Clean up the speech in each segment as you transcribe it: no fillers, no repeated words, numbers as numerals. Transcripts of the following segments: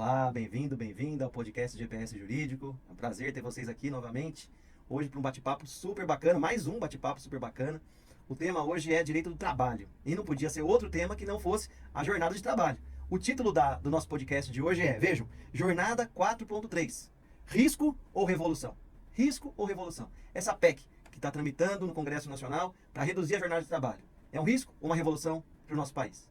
Olá, bem-vindo ao podcast GPS Jurídico. É um prazer ter vocês aqui novamente. Hoje para um bate-papo super bacana, mais um bate-papo super bacana. O tema hoje é direito do trabalho. E não podia ser outro tema que não fosse a jornada de trabalho. O título do nosso podcast de hoje é, vejam, Jornada 4.3. Risco ou revolução? Risco ou revolução? Essa PEC que está tramitando no Congresso Nacional para reduzir a jornada de trabalho. É um risco ou uma revolução para o nosso país?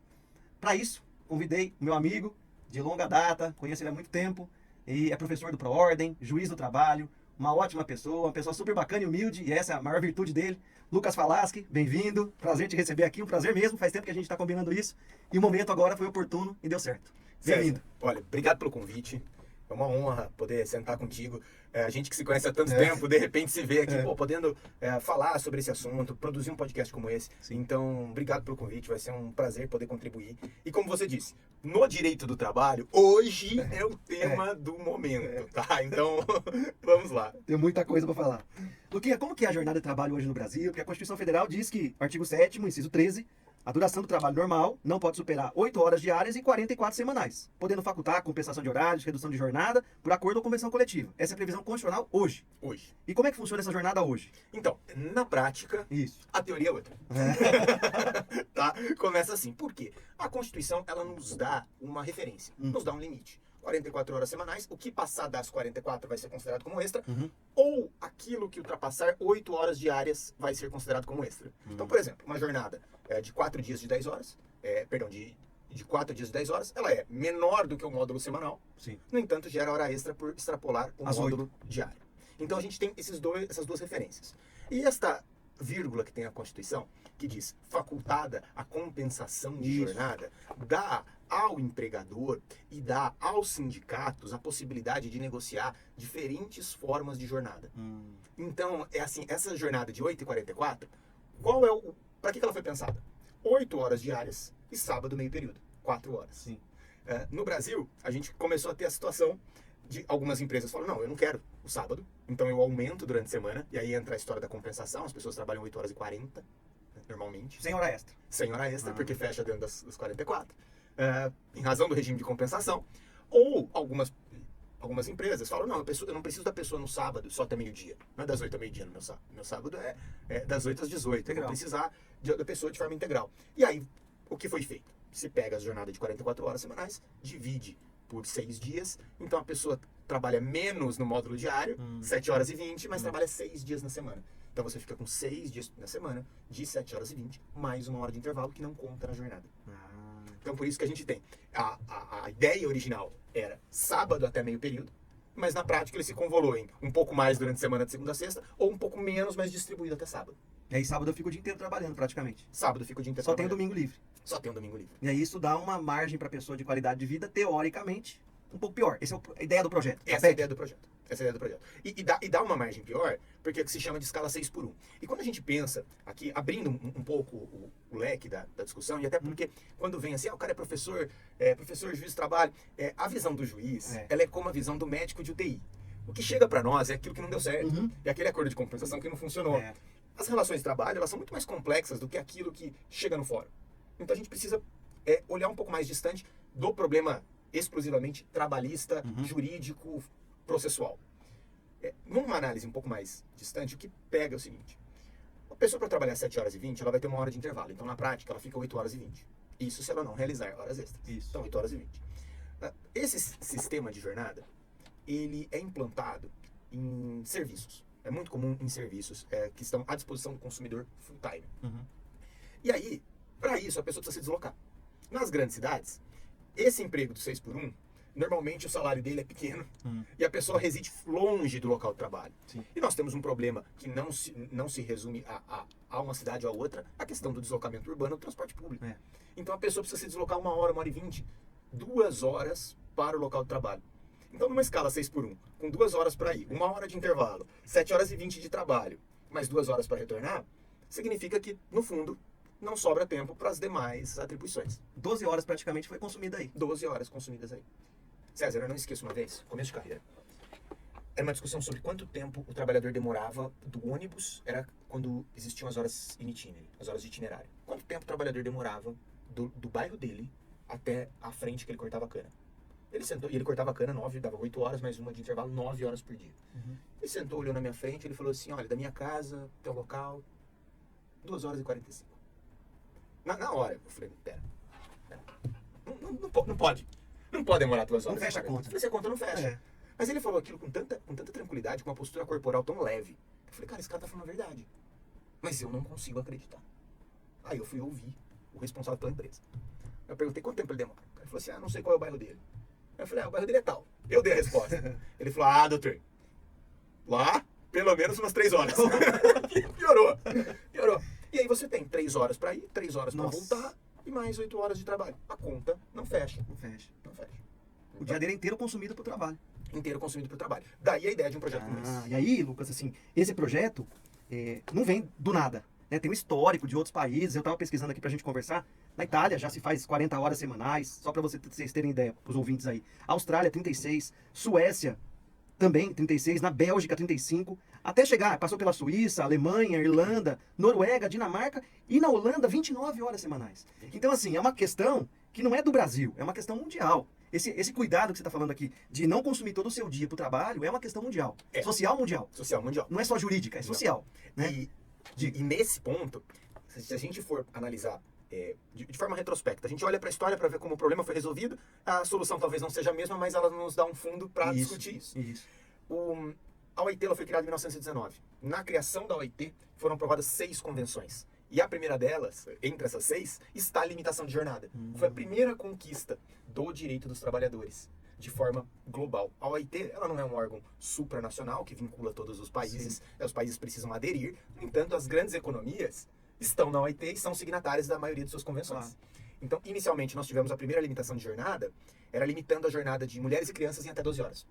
Para isso, convidei o meu amigo de longa data, conheço ele há muito tempo, e é professor do ProOrdem, juiz do trabalho, uma ótima pessoa, uma pessoa super bacana e humilde, e essa é a maior virtude dele. Lucas Falaschi, bem-vindo, prazer te receber aqui, um prazer mesmo, faz tempo que a gente está combinando isso, e o momento agora foi oportuno e deu certo. Bem-vindo. Olha, obrigado pelo convite. É uma honra poder sentar contigo. A gente que se conhece há tanto tempo, de repente se vê aqui, podendo falar sobre esse assunto, produzir um podcast como esse. Sim. Então, obrigado pelo convite, vai ser um prazer poder contribuir. E como você disse, no direito do trabalho, hoje é o tema do momento, tá? Então, vamos lá. Tem muita coisa para falar. Luquinha, como que é a jornada de trabalho hoje no Brasil? Porque a Constituição Federal diz que, artigo 7º, inciso 13, a duração do trabalho normal não pode superar 8 horas diárias e 44 semanais, podendo facultar compensação de horários, redução de jornada, por acordo ou convenção coletiva. Essa é a previsão constitucional hoje. Hoje. E como é que funciona essa jornada hoje? Então, na prática, Isso. a teoria é outra. Tá? Começa assim. Por quê? A Constituição, ela nos dá uma referência, nos dá um limite. 44 horas semanais, o que passar das 44 vai ser considerado como extra, ou aquilo que ultrapassar 8 horas diárias vai ser considerado como extra. Então, por exemplo, uma jornada de 4 dias de 10 horas, de 4 dias de 10 horas, ela é menor do que o módulo semanal, Sim. no entanto, gera hora extra por extrapolar o Às módulo diário. Então, a gente tem essas duas referências. E esta vírgula que tem a Constituição, que diz facultada a compensação de jornada, dá ao empregador e dá aos sindicatos a possibilidade de negociar diferentes formas de jornada. Então, é assim, essa jornada de 8h44, para que ela foi pensada? 8 horas diárias e sábado meio período, 4 horas. Sim. No Brasil, a gente começou a ter a situação de algumas empresas falam, não, eu não quero o sábado, então eu aumento durante a semana, e aí entra a história da compensação, as pessoas trabalham 8 horas e 40, normalmente. Sem hora extra. Sem hora extra, porque fecha dentro das 44, em razão do regime de compensação. Ou algumas empresas falam, não, eu não preciso da pessoa no sábado, só até meio-dia. Não é das 8 a meio-dia no meu sábado. Meu sábado é das 8 às 18. Eu vou precisar da pessoa de forma integral. E aí, o que foi feito? Se pega a jornada de 44 horas semanais, divide por 6 dias, então a pessoa trabalha menos no módulo diário, 7 horas e 20, mas trabalha 6 dias na semana. Então você fica com 6 dias na semana, de 7 horas e 20, mais 1 hora de intervalo que não conta na jornada. Então por isso que a gente tem. A ideia original era sábado até meio período, mas na prática ele se convolou em um pouco mais durante a semana de segunda a sexta, ou um pouco menos, mas distribuído até sábado. E aí sábado eu fico o dia inteiro trabalhando praticamente. Sábado fica o dia inteiro Só tem trabalhando. domingo livre. Só tem um domingo livre. E aí isso dá uma margem para a pessoa de qualidade de vida, teoricamente, um pouco pior. Essa é a ideia do projeto. Essa é a ideia do projeto. Essa é a ideia do projeto. E dá uma margem pior, porque é o que se chama de escala 6x1. E quando a gente pensa, aqui, abrindo um pouco o leque da discussão, e até porque quando vem assim, o cara é professor, juiz de trabalho, a visão do juiz, ela é como a visão do médico de UTI. O que chega para nós é aquilo que não deu certo. É aquele acordo de compensação que não funcionou. As relações de trabalho, elas são muito mais complexas do que aquilo que chega no fórum. Então a gente precisa olhar um pouco mais distante do problema exclusivamente trabalhista, jurídico, processual. Numa análise um pouco mais distante, o que pega é o seguinte. A pessoa para trabalhar 7 horas e 20, ela vai ter 1 hora de intervalo. Então, na prática, ela fica 8 horas e 20. Isso se ela não realizar horas extras. Isso. Então, 8 horas e 20. Esse sistema de jornada, ele é implantado em serviços. É muito comum em serviços que estão à disposição do consumidor full time. E aí, para isso, a pessoa precisa se deslocar. Nas grandes cidades, esse emprego do 6x1, normalmente o salário dele é pequeno e a pessoa reside longe do local de trabalho. Sim. E nós temos um problema que não se resume a uma cidade ou a outra, a questão do deslocamento urbano do transporte público. Então a pessoa precisa se deslocar 1 hora, 1 hora e 20, 2 horas para o local de trabalho. Então numa escala 6x1, com 2 horas para ir, 1 hora de intervalo, 7 horas e 20 de trabalho, mais 2 horas para retornar, significa que, no fundo, não sobra tempo para as demais atribuições. 12 horas praticamente foi consumida aí. 12 horas consumidas aí. César, eu não esqueço uma vez, começo de carreira, era uma discussão sobre quanto tempo o trabalhador demorava do ônibus, era quando existiam as horas in itinere, as horas de itinerário. Quanto tempo o trabalhador demorava do bairro dele até a frente que ele cortava a cana? Ele sentou, e ele cortava a cana 9, dava 8 horas, mais uma de intervalo, 9 horas por dia. Uhum. Ele sentou, olhou na minha frente, ele falou assim, olha, da minha casa até o local, 2 horas e 45. Na hora, eu falei, pera. Não pode. Não pode demorar 2 horas. Não fecha a conta. Eu falei, se a conta não fecha. É. Mas ele falou aquilo com tanta tranquilidade, com uma postura corporal tão leve. Eu falei, cara, esse cara tá falando a verdade. Mas eu não consigo acreditar. Aí eu fui ouvir o responsável pela empresa. Eu perguntei quanto tempo ele demora. Ele falou assim, não sei qual é o bairro dele. Eu falei, o bairro dele é tal. Eu dei a resposta. Ele falou, doutor, lá, pelo menos umas 3 horas. Piorou. E aí você tem 3 horas pra ir, 3 horas pra voltar e mais 8 horas de trabalho. A conta não fecha. Não fecha. O Então, dia dele é inteiro consumido pro trabalho. inteiro consumido pro trabalho. Daí a ideia de um projeto como esse. E aí, Lucas, assim, esse projeto não vem do nada. Né? Tem um histórico de outros países. Eu estava pesquisando aqui pra gente conversar. Na Itália já se faz 40 horas semanais, só para vocês terem ideia, os ouvintes aí. Austrália, 36. Suécia, também 36. Na Bélgica, 35. Até chegar, passou pela Suíça, Alemanha, Irlanda, Noruega, Dinamarca e na Holanda, 29 horas semanais. Então, assim, é uma questão que não é do Brasil, é uma questão mundial. Esse cuidado que você está falando aqui, de não consumir todo o seu dia para o trabalho, é uma questão mundial. Social mundial. Social mundial. Não é só jurídica, é social. Né? E nesse ponto, se a gente for analisar de forma retrospecta, a gente olha para a história para ver como o problema foi resolvido, a solução talvez não seja a mesma, mas ela nos dá um fundo para discutir isso. A OIT ela foi criada em 1919. Na criação da OIT foram aprovadas 6 convenções. E a primeira delas, entre essas 6, está a limitação de jornada. Foi a primeira conquista do direito dos trabalhadores, de forma global. A OIT ela não é um órgão supranacional que vincula todos os países, os países precisam aderir. No entanto, as grandes economias estão na OIT e são signatárias da maioria de suas convenções. Então, inicialmente, nós tivemos a primeira limitação de jornada, era limitando a jornada de mulheres e crianças em até 12 horas.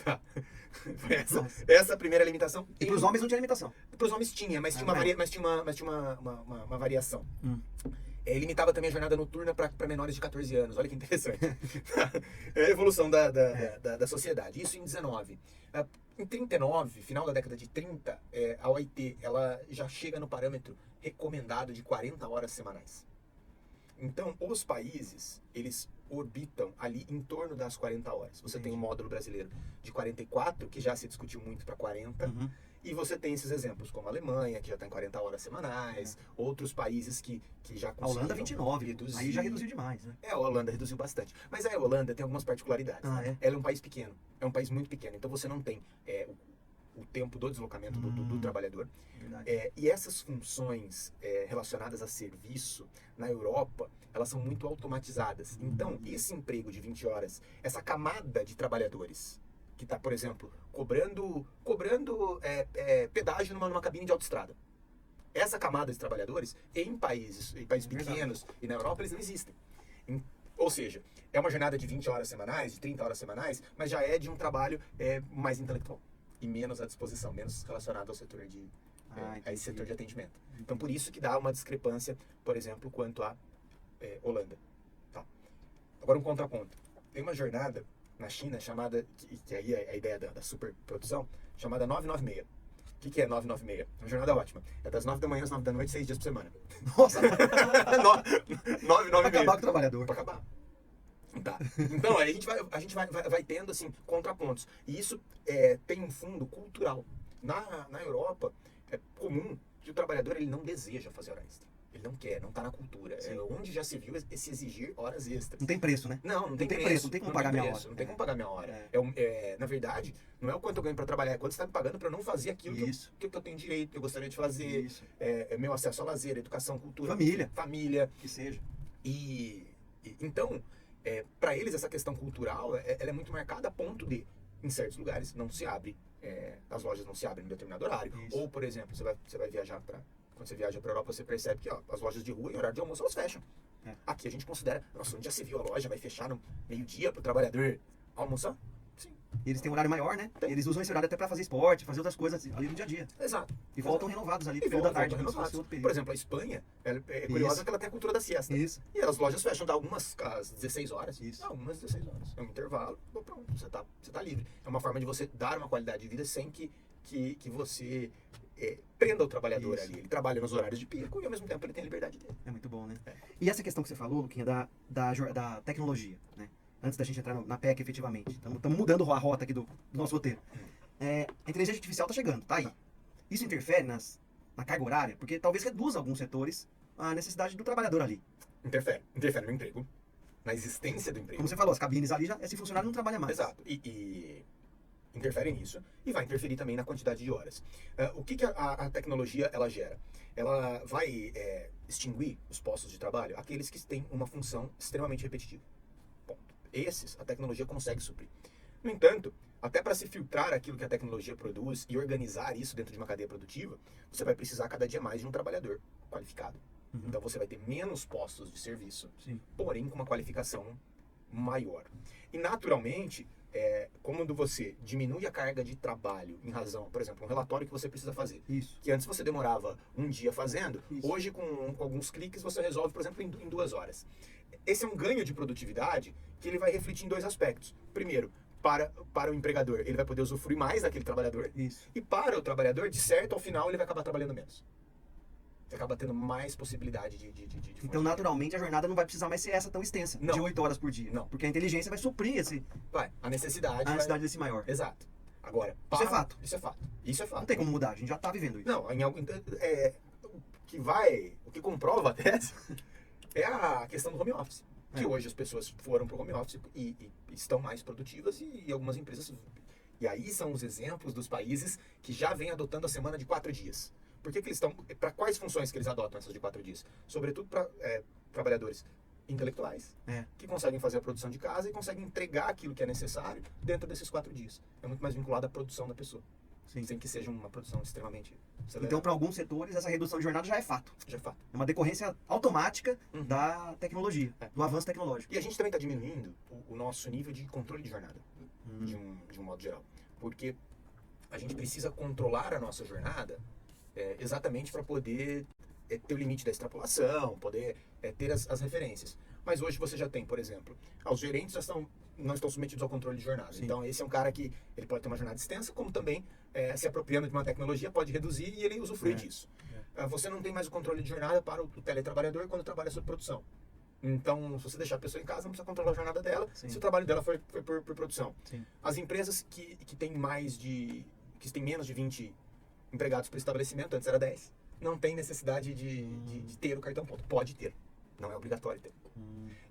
Tá. Foi essa a primeira limitação. E para os homens não tinha limitação? Para os homens tinha, mas tinha uma variação. Limitava também a jornada noturna para menores de 14 anos. Olha que interessante. É a evolução da sociedade. Isso em 19. Em 39, final da década de 30, a OIT ela já chega no parâmetro recomendado de 40 horas semanais. Então, os países, eles orbitam ali em torno das 40 horas. Você tem um módulo brasileiro de 44, que já se discutiu muito para 40, e você tem esses exemplos, como a Alemanha, que já está em 40 horas semanais, outros países que já conseguiram... A Holanda 29, reduzir. Aí já reduziu demais, né? A Holanda reduziu bastante. Mas a Holanda tem algumas particularidades. Ela é um país pequeno, é um país muito pequeno, então você não tem o tempo do deslocamento do trabalhador. E essas funções relacionadas a serviço, na Europa, elas são muito automatizadas. Então, esse emprego de 20 horas, essa camada de trabalhadores que está, por exemplo, cobrando pedágio numa cabine de autoestrada. Essa camada de trabalhadores, em países pequenos e na Europa, eles não existem. Ou seja, é uma jornada de 20 horas semanais, de 30 horas semanais, mas já é de um trabalho mais intelectual e menos à disposição, menos relacionado ao setor a esse setor de atendimento. Então, por isso que dá uma discrepância, por exemplo, quanto à Holanda. Tá. Agora, um contraponto. Tem uma jornada na China chamada, que aí é a ideia da superprodução, chamada 996. O que é 996? É uma jornada ótima. É das 9 da manhã às 9 da noite, 6 dias por semana. Nossa! 996. Pra acabar com o trabalhador. Pra acabar. Tá. Então, aí a gente vai tendo, assim, contrapontos. E isso tem um fundo cultural. Na Europa, é comum que o trabalhador ele não deseja fazer hora extra. Ele não quer, não tá na cultura. Onde já se viu se exigir horas extras. Não tem preço, né? Não tem preço. Não tem como pagar minha hora. Não tem como pagar minha hora. Na verdade, não é o quanto eu ganho pra trabalhar, é quanto você tá me pagando pra eu não fazer aquilo que eu tenho direito, que eu gostaria de fazer. É meu acesso a lazer, educação, cultura. Família. Que seja. Então, para eles essa questão cultural, ela é muito marcada a ponto de, em certos lugares, não se abre, as lojas não se abrem em determinado horário. Ou, por exemplo, você vai viajar quando você viaja para a Europa, você percebe que as lojas de rua, em horário de almoço, elas fecham. Aqui a gente considera, nossa, onde já se viu a loja, vai fechar no meio-dia para o trabalhador almoçar? Sim. Eles têm um horário maior, né? Eles usam esse horário até para fazer esporte, fazer outras coisas ali no dia a dia. Exato. E voltam renovados ali no período da tarde. Por exemplo, a Espanha, é curiosa que ela tem a cultura da siesta. Isso. E as lojas fecham algumas às 16 horas. Isso. Algumas 16 horas. É um intervalo, pronto, você tá livre. É uma forma de você dar uma qualidade de vida sem que você prenda o trabalhador ali. Ele trabalha nos horários de pico e ao mesmo tempo ele tem a liberdade dele. É muito bom, né? E essa questão que você falou, Luquinha, da tecnologia, né? antes da gente entrar na PEC efetivamente. Estamos mudando a rota aqui do nosso roteiro. A inteligência artificial está chegando, tá aí. Isso interfere na carga horária, porque talvez reduza alguns setores a necessidade do trabalhador ali. Interfere no emprego, na existência do emprego. Como você falou, as cabines ali, esse funcionário não trabalha mais. Exato. E interfere nisso e vai interferir também na quantidade de horas. O que a tecnologia ela gera? Ela vai extinguir os postos de trabalho, aqueles que têm uma função extremamente repetitiva. Ponto. Esses a tecnologia consegue suprir. No entanto, até para se filtrar aquilo que a tecnologia produz e organizar isso dentro de uma cadeia produtiva, você vai precisar cada dia mais de um trabalhador qualificado. Uhum. Então você vai ter menos postos de serviço, Sim. porém com uma qualificação maior. E naturalmente, quando você diminui a carga de trabalho em razão, por exemplo, um relatório que você precisa fazer, Isso. que antes você demorava um dia fazendo, Isso. hoje com alguns cliques você resolve, por exemplo, em 2 horas. Esse é um ganho de produtividade que ele vai refletir em 2 aspectos. Primeiro, para o empregador, ele vai poder usufruir mais daquele trabalhador. Isso. E para o trabalhador, de certo, ao final, ele vai acabar trabalhando menos. Você acaba tendo mais possibilidade de Então, naturalmente, a jornada não vai precisar mais ser essa tão extensa, Não. de 8 horas por dia. Não. Porque a inteligência vai suprir a necessidade. a necessidade desse maior. Exato. Agora, Isso é fato. Isso é fato. Isso é fato. Não tem como mudar, a gente já tá vivendo isso. Não, o que comprova a tese é a questão do home office. Que hoje as pessoas foram para o home office e estão mais produtivas e algumas empresas. E aí são os exemplos dos países que já vêm adotando a semana de 4 dias. Por que eles estão. Para quais funções que eles adotam essas de 4 dias? Sobretudo para trabalhadores intelectuais, que conseguem fazer a produção de casa e conseguem entregar aquilo que é necessário dentro desses 4 dias. É muito mais vinculado à produção da pessoa. Sim. Sem que seja uma produção extremamente acelerada. Então, para alguns setores, essa redução de jornada já é fato. Já é fato. É uma decorrência automática Uhum. da tecnologia, do avanço tecnológico. E a gente também está diminuindo o nosso nível de controle de jornada, de um modo geral. Porque a gente precisa controlar a nossa jornada exatamente para poder ter o limite da extrapolação, poder ter as referências. Mas hoje você já tem, por exemplo, os gerentes não estão submetidos ao controle de jornada. Sim. Então esse é um cara que ele pode ter uma jornada extensa, como também se apropriando de uma tecnologia pode reduzir e ele usufrui disso. Você não tem mais o controle de jornada para o teletrabalhador quando trabalha sob produção. Então, se você deixar a pessoa em casa, não precisa controlar a jornada dela, Sim. se o trabalho dela foi por produção. Sim. As empresas que têm que têm menos de 20 empregados por estabelecimento, antes era 10, não tem necessidade de ter o cartão ponto. Pode ter, não é obrigatório ter.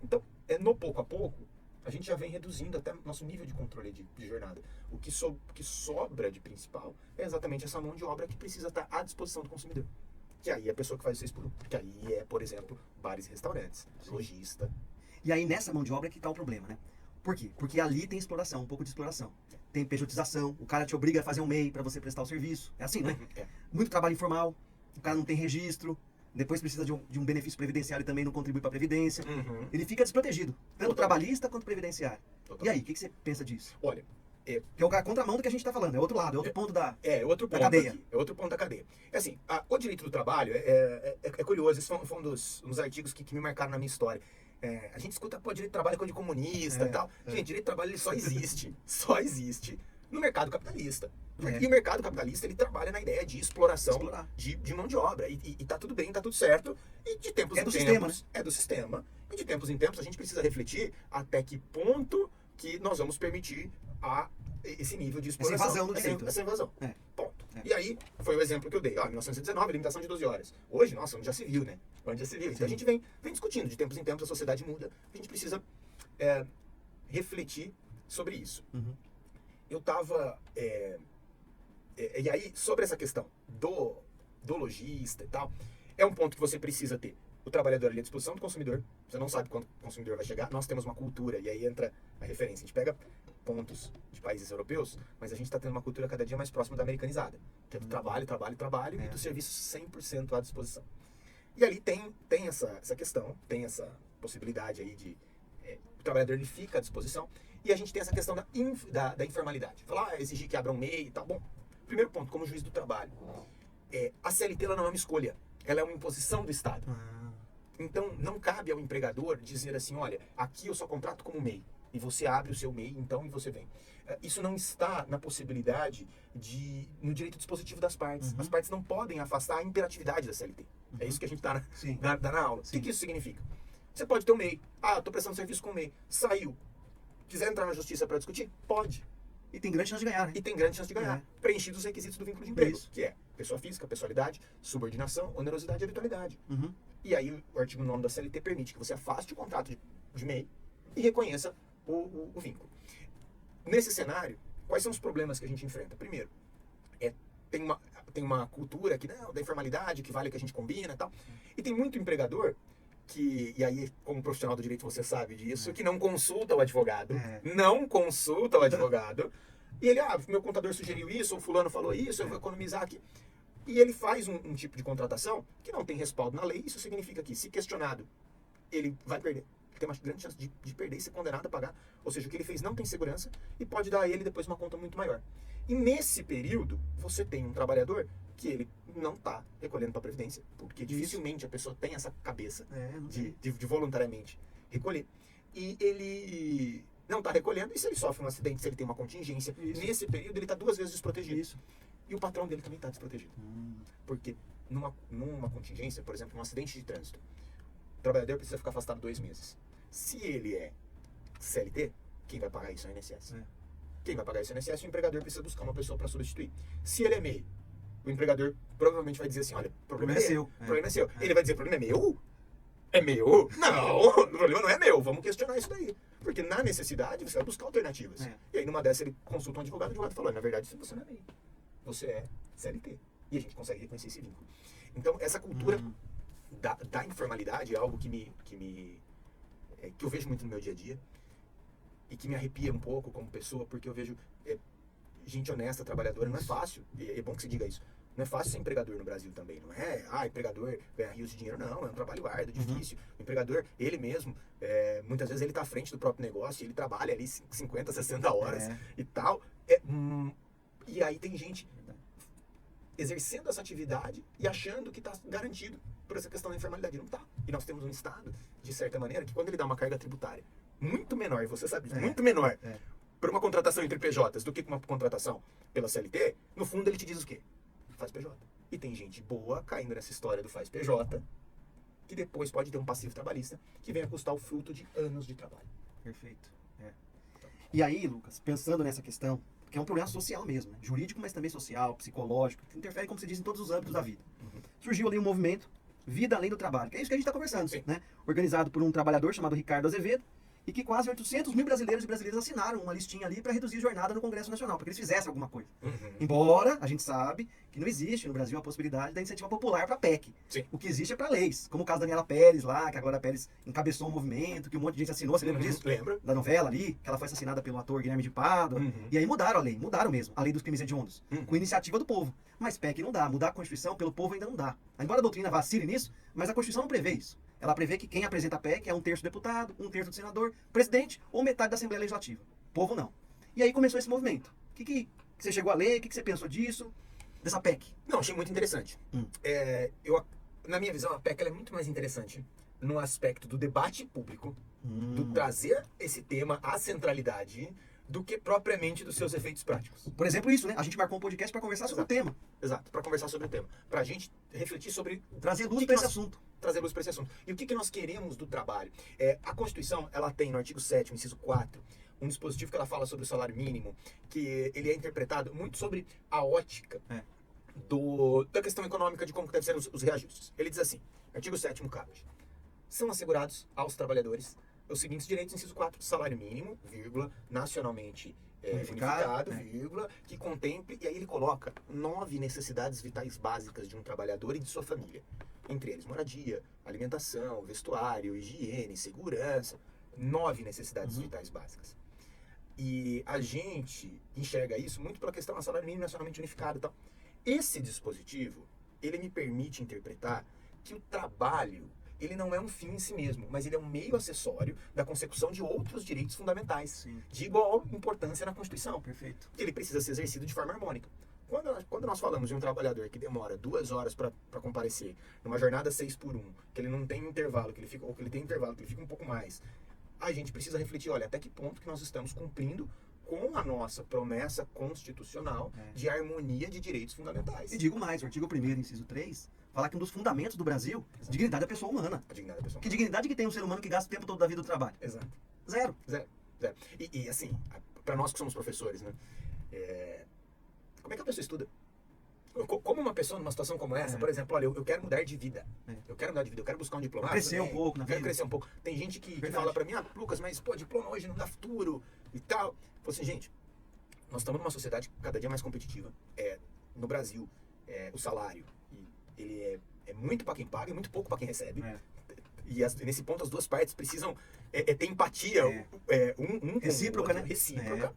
Então, no pouco a pouco, a gente já vem reduzindo até nosso nível de controle de jornada. O que sobra de principal é exatamente essa mão de obra que precisa estar à disposição do consumidor. Que aí é a pessoa que faz o 6 por 1. Que aí é, por exemplo, bares e restaurantes, lojista. E aí, nessa mão de obra é que tá o problema, né? Por quê? Porque ali tem exploração, um pouco de exploração. Tem pejotização, o cara te obriga a fazer um MEI para você prestar o serviço. É assim, né? Muito trabalho informal, o cara não tem registro, depois precisa de um benefício previdenciário e também não contribui para a Previdência. Ele fica desprotegido, tanto trabalhista quanto previdenciário. E aí, o que você pensa disso? Olha, que é a contramão do que a gente está falando, é outro lado, é outro ponto da outro ponto cadeia. Aqui, é outro ponto da cadeia. É assim, o direito do trabalho é curioso, esse foi um dos artigos que me marcaram na minha história. A gente escuta, direito do trabalho é coisa de comunista e tal. Gente, direito do trabalho ele só existe no mercado capitalista. E o mercado capitalista, ele trabalha na ideia de exploração de mão de obra. E tá tudo bem, tá tudo certo. E de tempos em tempos... sistema, né? É do sistema. E de tempos em tempos a gente precisa refletir até que ponto que nós vamos permitir esse nível de exploração. Essa invasão do direito. Essa invasão. É. Ponto. E aí, foi o exemplo que eu dei. 1919, limitação de 12 horas. Hoje, nossa, onde já se viu, né? Onde já se viu. Então a gente vem discutindo. De tempos em tempos a sociedade muda. A gente precisa refletir sobre isso. Eu estava... e aí, sobre essa questão do lojista e tal, é um ponto que você precisa ter o trabalhador ali à disposição do consumidor. Você não sabe quando o consumidor vai chegar. Nós temos uma cultura, e aí entra a referência. A gente pega pontos de países europeus, mas a gente está tendo uma cultura cada dia mais próxima da americanizada, que é do trabalho, e do serviço 100% à disposição. E ali tem essa questão, tem essa possibilidade aí de o trabalhador ele fica à disposição, e a gente tem essa questão da informalidade. Falar, exigir que abra um MEI e tal. Bom, primeiro ponto, como juiz do trabalho, a CLT ela não é uma escolha, ela é uma imposição do Estado. Então, não cabe ao empregador dizer assim, olha, aqui eu só contrato como MEI, e você abre o seu MEI, então, e você vem. Isso não está na possibilidade no direito dispositivo das partes. As partes não podem afastar a imperatividade da CLT. É isso que a gente está na aula. O que isso significa? Você pode ter um MEI. Estou prestando serviço com o MEI. Saiu. Quiser entrar na justiça para discutir, pode. E tem grande chance de ganhar, né? E tem grande chance de ganhar. É. Preenchidos os requisitos do vínculo de emprego, Isso. que é pessoa física, pessoalidade, subordinação, onerosidade e habitualidade. Uhum. E aí o artigo 9º da CLT permite que você afaste o contrato de MEI e reconheça o vínculo. Nesse cenário, quais são os problemas que a gente enfrenta? Primeiro, tem uma cultura que, não, da informalidade, que vale o que a gente combina e tal. E tem muito empregador que, e aí, como profissional do direito você sabe disso, que não consulta o advogado. Não consulta o advogado. E ele, meu contador sugeriu isso, ou fulano falou isso, eu vou economizar aqui. E ele faz um tipo de contratação que não tem respaldo na lei. Isso significa que, se questionado, ele vai perder. Ele tem uma grande chance de perder e ser condenado a pagar. Ou seja, o que ele fez não tem segurança e pode dar a ele depois uma conta muito maior. E nesse período, você tem um trabalhador que ele não está recolhendo para a Previdência, porque dificilmente a pessoa tem essa cabeça de voluntariamente recolher. E ele não está recolhendo, e se ele sofre um acidente, se ele tem uma contingência, nesse período ele está 2 vezes desprotegido. Isso. E o patrão dele também está desprotegido. Porque numa contingência, por exemplo, num acidente de trânsito, o trabalhador precisa ficar afastado 2 meses. Se ele é CLT, quem vai pagar isso é o INSS. Quem vai pagar isso é o INSS, o empregador precisa buscar uma pessoa para substituir. Se ele é MEI, o empregador provavelmente vai dizer assim, olha, o problema é seu. O problema é seu. Ele vai dizer, o problema é meu? É meu? Não, o problema não é meu. Vamos questionar isso daí. Porque na necessidade você vai buscar alternativas. E aí numa dessa ele consulta um advogado, o advogado fala, na verdade você não é MEI. Você é CLT. E a gente consegue reconhecer esse vínculo. Então essa cultura da informalidade é algo que eu vejo muito no meu dia a dia. E que me arrepia um pouco como pessoa, porque eu vejo gente honesta, trabalhadora. Não é fácil, e é bom que se diga isso. Não é fácil ser empregador no Brasil também. Não é, empregador ganha rios de dinheiro. Não, é um trabalho árduo, difícil. O empregador, ele mesmo, muitas vezes ele está à frente do próprio negócio, ele trabalha ali 50, 60 horas e tal. E aí tem gente exercendo essa atividade e achando que está garantido por essa questão da informalidade. Não está. E nós temos um Estado, de certa maneira, que quando ele dá uma carga tributária muito menor, você sabe disso, muito menor, para uma contratação entre PJs do que uma contratação pela CLT, no fundo ele te diz o quê? Faz PJ. E tem gente boa caindo nessa história do faz PJ, que depois pode ter um passivo trabalhista que venha custar o fruto de anos de trabalho. Perfeito. E aí, Lucas, pensando nessa questão, que é um problema social mesmo, né? Jurídico, mas também social, psicológico, que interfere, como se diz, em todos os âmbitos da vida. Surgiu ali um movimento, Vida Além do Trabalho, que é isso que a gente está conversando, né? Organizado por um trabalhador chamado Ricardo Azevedo, e que quase 800 mil brasileiros e brasileiras assinaram uma listinha ali para reduzir a jornada no Congresso Nacional, para que eles fizessem alguma coisa. Embora a gente sabe que não existe no Brasil a possibilidade da iniciativa popular para PEC. O que existe é para leis, como o caso da Daniela Pérez lá, que a Glória Pérez encabeçou um movimento, que um monte de gente assinou, você lembra disso? Lembro. Da novela ali, que ela foi assassinada pelo ator Guilherme de Pádua. E aí mudaram a lei, mudaram mesmo, a lei dos crimes hediondos, com iniciativa do povo. Mas PEC não dá, mudar a Constituição pelo povo ainda não dá. Embora a doutrina vacile nisso, mas a Constituição não prevê isso. Ela prevê que quem apresenta a PEC é 1/3 do deputado, 1/3 do senador, presidente ou metade da Assembleia Legislativa. O povo não. E aí começou esse movimento. O que você chegou a ler? O que você pensou disso? Dessa PEC? Não, achei muito interessante. Na minha visão, a PEC ela é muito mais interessante no aspecto do debate público, do trazer esse tema à centralidade, do que propriamente dos seus efeitos práticos. Por exemplo, isso, né? A gente marcou um podcast para conversar sobre o tema. Exato, para conversar sobre o tema. Para a gente refletir sobre... Trazer luz para esse assunto. Trazer luz para esse assunto. E o que nós queremos do trabalho? A Constituição, ela tem no artigo 7º, inciso 4, um dispositivo que ela fala sobre o salário mínimo, que ele é interpretado muito sobre a ótica da questão econômica de como devem ser os reajustes. Ele diz assim, artigo 7º, caput, são assegurados aos trabalhadores os seguintes direitos, inciso 4, salário mínimo, vírgula, nacionalmente unificado, vírgula, que contemple, e aí ele coloca 9 necessidades vitais básicas de um trabalhador e de sua família. Entre eles, moradia, alimentação, vestuário, higiene, segurança. 9 necessidades vitais básicas. E a gente enxerga isso muito pela questão do salário mínimo nacionalmente unificado e tal. Esse dispositivo, ele me permite interpretar que o trabalho ele não é um fim em si mesmo, mas ele é um meio acessório da consecução de outros direitos fundamentais, de igual importância na Constituição. Perfeito. Ele precisa ser exercido de forma harmônica. Quando nós falamos de um trabalhador que demora 2 horas para comparecer, numa jornada 6x1, que ele não tem intervalo, ou que ele tem intervalo, que ele fica um pouco mais, a gente precisa refletir, olha, até que ponto que nós estamos cumprindo com a nossa promessa constitucional de harmonia de direitos fundamentais. E digo mais, o artigo 1º, inciso 3, fala que um dos fundamentos do Brasil é a dignidade da pessoa humana. A dignidade da pessoa humana. Que dignidade que tem um ser humano que gasta o tempo todo da vida do trabalho? Exato. Zero. Zero. E assim, para nós que somos professores, né? Como é que a pessoa estuda? Como uma pessoa numa situação como essa, por exemplo, olha, eu quero mudar de vida. Eu quero mudar de vida, eu quero buscar um diploma. Crescer um pouco na vida. Quero crescer um pouco. Tem gente que fala pra mim, Lucas, mas pô, diploma hoje não dá futuro e tal. Eu falo assim, gente, nós estamos numa sociedade cada dia mais competitiva. No Brasil, o salário, ele é muito para quem paga e muito pouco para quem recebe. E nesse ponto as duas partes precisam ter empatia, um recíproca, com o outro, né? Recíproca.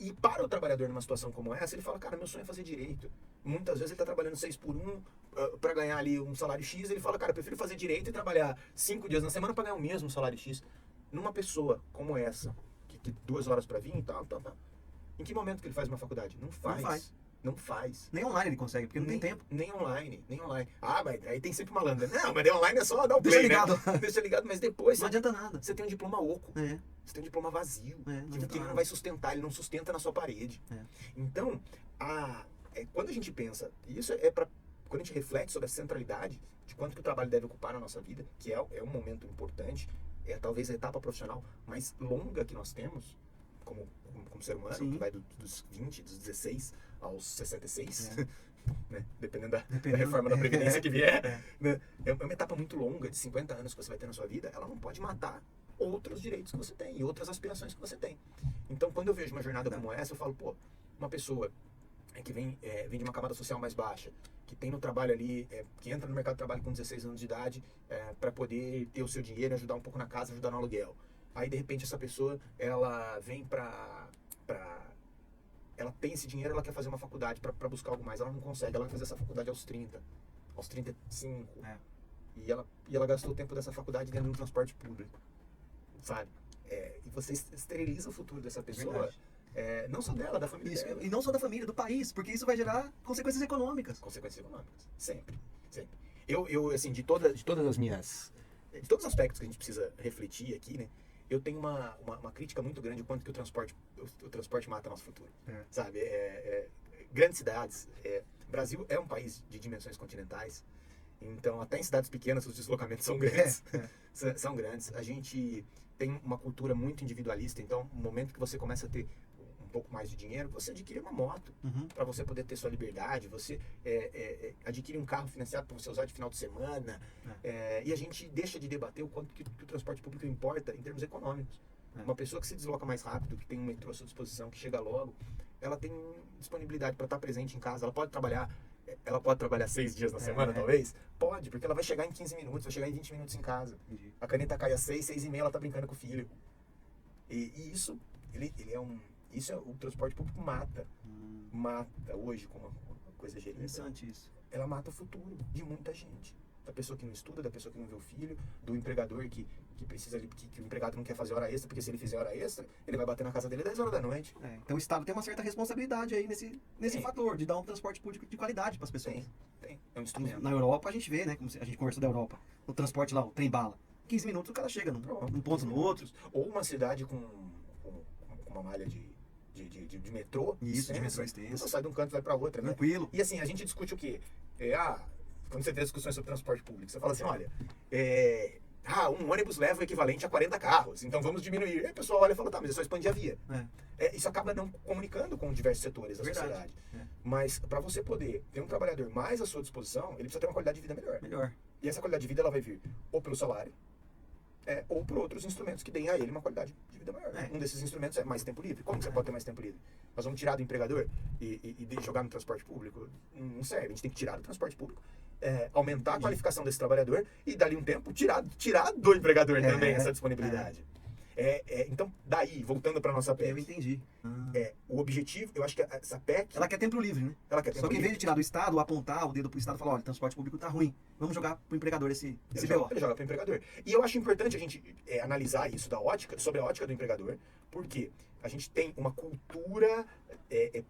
E para o trabalhador numa situação como essa, ele fala, cara, meu sonho é fazer direito. Muitas vezes ele está trabalhando 6x1 para ganhar ali um salário X, ele fala, cara, eu prefiro fazer direito e trabalhar 5 dias na semana para ganhar o mesmo salário X. Numa pessoa como essa, que 2 horas para vir e tal. Em que momento que ele faz uma faculdade? Não faz. Não faz. Nem online ele consegue, porque não tem tempo. Nem online. Ah, mas aí tem sempre malandro. Não, mas online é só dar o play, Deixa ligado. Né? Deixa ligado, mas depois... Não adianta nada. Você tem um diploma oco. Você tem um diploma vazio. Que não vai sustentar, ele não sustenta na sua parede. Então, quando a gente pensa... Isso quando a gente reflete sobre a centralidade de quanto que o trabalho deve ocupar na nossa vida, que é um momento importante, talvez a etapa profissional mais longa que nós temos, como ser humano, que vai dos 20, dos 16 aos 66, né? Dependendo da reforma da Previdência que vier. Né? É uma etapa muito longa, de 50 anos que você vai ter na sua vida, ela não pode matar outros direitos que você tem e outras aspirações que você tem. Então, quando eu vejo uma jornada como essa, eu falo, pô, uma pessoa que vem de uma camada social mais baixa, que tem no trabalho ali, que entra no mercado de trabalho com 16 anos de idade, para poder ter o seu dinheiro, ajudar um pouco na casa, ajudar no aluguel. Aí, de repente, essa pessoa, ela vem ela tem esse dinheiro, ela quer fazer uma faculdade para buscar algo mais. Ela não consegue, ela vai fazer essa faculdade aos 30, aos 35. E ela gastou o tempo dessa faculdade dentro de um transporte público, sabe? E você esteriliza o futuro dessa pessoa, não só dela, da família dela. E não só da família, do país, porque isso vai gerar consequências econômicas. Consequências econômicas, sempre. Eu assim, de todos os aspectos que a gente precisa refletir aqui, né? Eu tenho uma crítica muito grande quanto que o transporte mata nosso futuro, sabe? Grandes cidades, o Brasil é um país de dimensões continentais, então até em cidades pequenas os deslocamentos são grandes, são grandes. A gente tem uma cultura muito individualista, então no momento que você começa a ter um pouco mais de dinheiro, você adquire uma moto para você poder ter sua liberdade, você adquire um carro financiado para você usar de final de semana, e a gente deixa de debater o quanto que o transporte público importa em termos econômicos. Uma pessoa que se desloca mais rápido, que tem um metrô à sua disposição, que chega logo, ela tem disponibilidade para estar presente em casa, ela pode trabalhar 6 dias na semana, talvez? Pode, porque ela vai chegar em 15 minutos, vai chegar em 20 minutos em casa. A caneta cai às 6h30, ela tá brincando com o filho. E isso, isso o transporte público mata hoje como uma coisa gerida. Interessante isso. Ela mata o futuro de muita gente. Da pessoa que não estuda, da pessoa que não vê o filho, do empregador que precisa que o empregado não quer fazer hora extra, porque se ele fizer hora extra, ele vai bater na casa dele 10 horas da noite. Então o Estado tem uma certa responsabilidade aí nesse fator, de dar um transporte público de qualidade para as pessoas. Tem. É um instrumento. Na Europa a gente vê, né, como a gente conversou da Europa, o transporte lá, o trem-bala. 15 minutos o cara chega num ponto no outro. Ou uma cidade com uma malha de metrô. Isso, de metrô extenso. Você sai de um canto e vai para outra, né? Tranquilo. E assim, a gente discute o quê? Quando você tem discussões sobre transporte público, você fala assim, olha, um ônibus leva o equivalente a 40 carros, então vamos diminuir. Aí a pessoa olha e fala, tá, mas é só expandir a via. Isso acaba não comunicando com diversos setores da sociedade. Mas para você poder ter um trabalhador mais à sua disposição, ele precisa ter uma qualidade de vida melhor. E essa qualidade de vida ela vai vir ou pelo salário, ou por outros instrumentos que deem a ele uma qualidade de vida maior. Um desses instrumentos é mais tempo livre. Como você pode ter mais tempo livre? Nós vamos tirar do empregador e jogar no transporte público? Não serve. A gente tem que tirar do transporte público, aumentar a qualificação desse trabalhador e, dali um tempo, tirar do empregador também essa disponibilidade. Então, daí, voltando para nossa PEC. Eu entendi. O objetivo, eu acho que essa PEC... Ela quer tempo livre, né? Ela quer tempo Só que em livre. vez de tirar do Estado, apontar o dedo pro Estado e falar, olha, o transporte público tá ruim, vamos jogar pro empregador esse BO. Ele joga pro empregador. E eu acho importante a gente analisar isso sobre a ótica do empregador, porque a gente tem uma cultura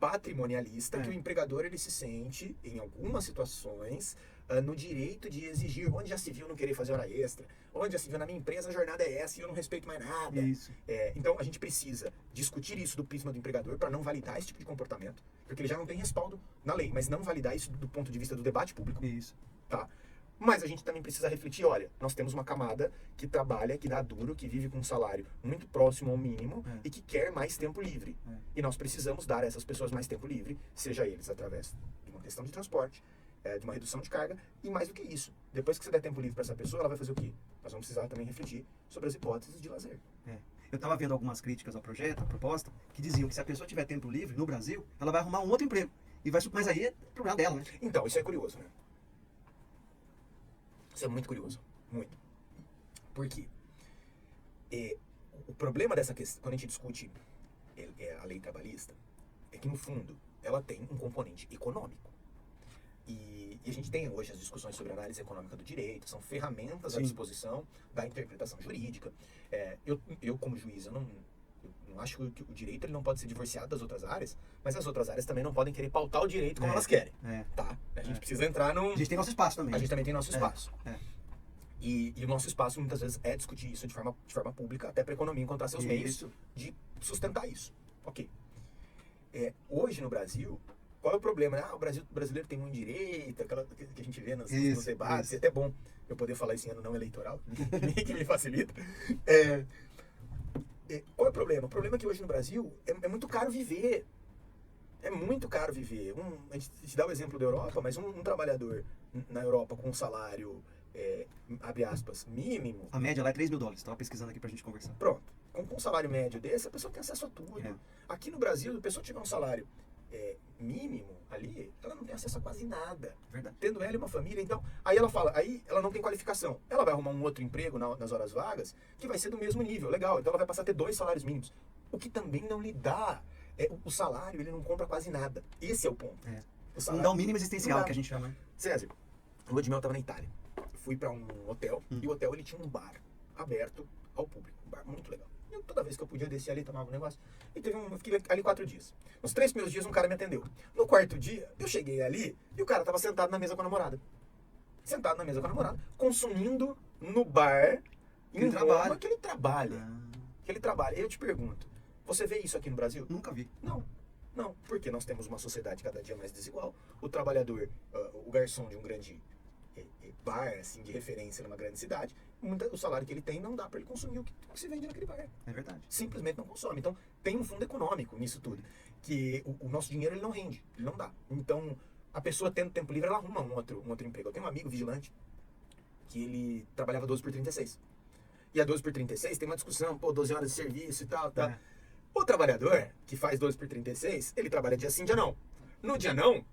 patrimonialista que o empregador ele se sente, em algumas situações, no direito de exigir, onde já se viu não querer fazer hora extra, onde já se viu na minha empresa a jornada é essa e eu não respeito mais nada. Isso. Então a gente precisa discutir isso do prisma do empregador para não validar esse tipo de comportamento, porque ele já não tem respaldo na lei, mas não validar isso do ponto de vista do debate público. Isso. Tá? Mas a gente também precisa refletir, olha, nós temos uma camada que trabalha, que dá duro, que vive com um salário muito próximo ao mínimo e que quer mais tempo livre. E nós precisamos dar a essas pessoas mais tempo livre, seja eles através de uma questão de transporte, de uma redução de carga, e mais do que isso. Depois que você der tempo livre para essa pessoa, ela vai fazer o quê? Nós vamos precisar também refletir sobre as hipóteses de lazer. Eu estava vendo algumas críticas ao projeto, à proposta, que diziam que se a pessoa tiver tempo livre no Brasil, ela vai arrumar um outro emprego. Mas aí é problema dela, né? Então, isso é curioso, né? Isso é muito curioso. Muito. Por quê? O problema dessa questão, quando a gente discute a lei trabalhista, é que, no fundo, ela tem um componente econômico. E a gente tem hoje as discussões sobre análise econômica do direito, são ferramentas à disposição da interpretação jurídica. Eu como juiz, eu não acho que o direito ele não pode ser divorciado das outras áreas, mas as outras áreas também não podem querer pautar o direito como elas querem. Tá? A gente precisa entrar num... A gente tem nosso espaço também. A gente também tem nosso espaço. E o nosso espaço, muitas vezes, é discutir isso de forma pública, até para a economia encontrar seus meios de sustentar isso. Ok. Hoje, no Brasil, qual é o problema? O brasileiro tem um direito, aquela que a gente vê nos debates, é até bom eu poder falar isso em ano não eleitoral, que me facilita. Qual é o problema? O problema é que hoje no Brasil é muito caro viver. É muito caro viver. A gente dá o exemplo da Europa, mas um trabalhador na Europa com um salário, abre aspas, mínimo... A média lá é $3.000. Estava pesquisando aqui pra gente conversar. Pronto. Com um salário médio desse, a pessoa tem acesso a tudo. Aqui no Brasil, se a pessoa tiver um salário mínimo ali, ela não tem acesso a quase nada. Verdade. Tendo ela e uma família, então... Aí ela não tem qualificação. Ela vai arrumar um outro emprego nas horas vagas que vai ser do mesmo nível. Legal. Então ela vai passar a ter 2 salários mínimos. O que também não lhe dá... o salário, ele não compra quase nada. Esse é o ponto. O salário, não dá o mínimo existencial que a gente chama. César, o lua de mel estava na Itália. Fui para um hotel, e o hotel ele tinha um bar aberto ao público. Um bar muito legal. E toda vez que eu podia descer ali, tomava um negócio. E eu fiquei ali 4 dias. Nos 3 primeiros dias, um cara me atendeu. No 4º dia, eu cheguei ali e o cara estava sentado na mesa com a namorada. Sentado na mesa com a namorada, consumindo no bar em Roma que ele trabalha. Que ele trabalha. E eu te pergunto, você vê isso aqui no Brasil? Nunca vi. Não, porque nós temos uma sociedade cada dia mais desigual. O trabalhador, o garçom de um grande bar, assim, de referência numa grande cidade, o salário que ele tem não dá para ele consumir o que se vende naquele bar. É verdade. Simplesmente não consome. Então, tem um fundo econômico nisso tudo. Que o nosso dinheiro, ele não rende, ele não dá. Então, a pessoa tendo tempo livre, ela arruma um outro emprego. Eu tenho um amigo vigilante que ele trabalhava 12 por 36. E a 12 por 36 tem uma discussão, 12 horas de serviço e tal. O trabalhador que faz 12 por 36, ele trabalha dia sim, dia não. No dia não,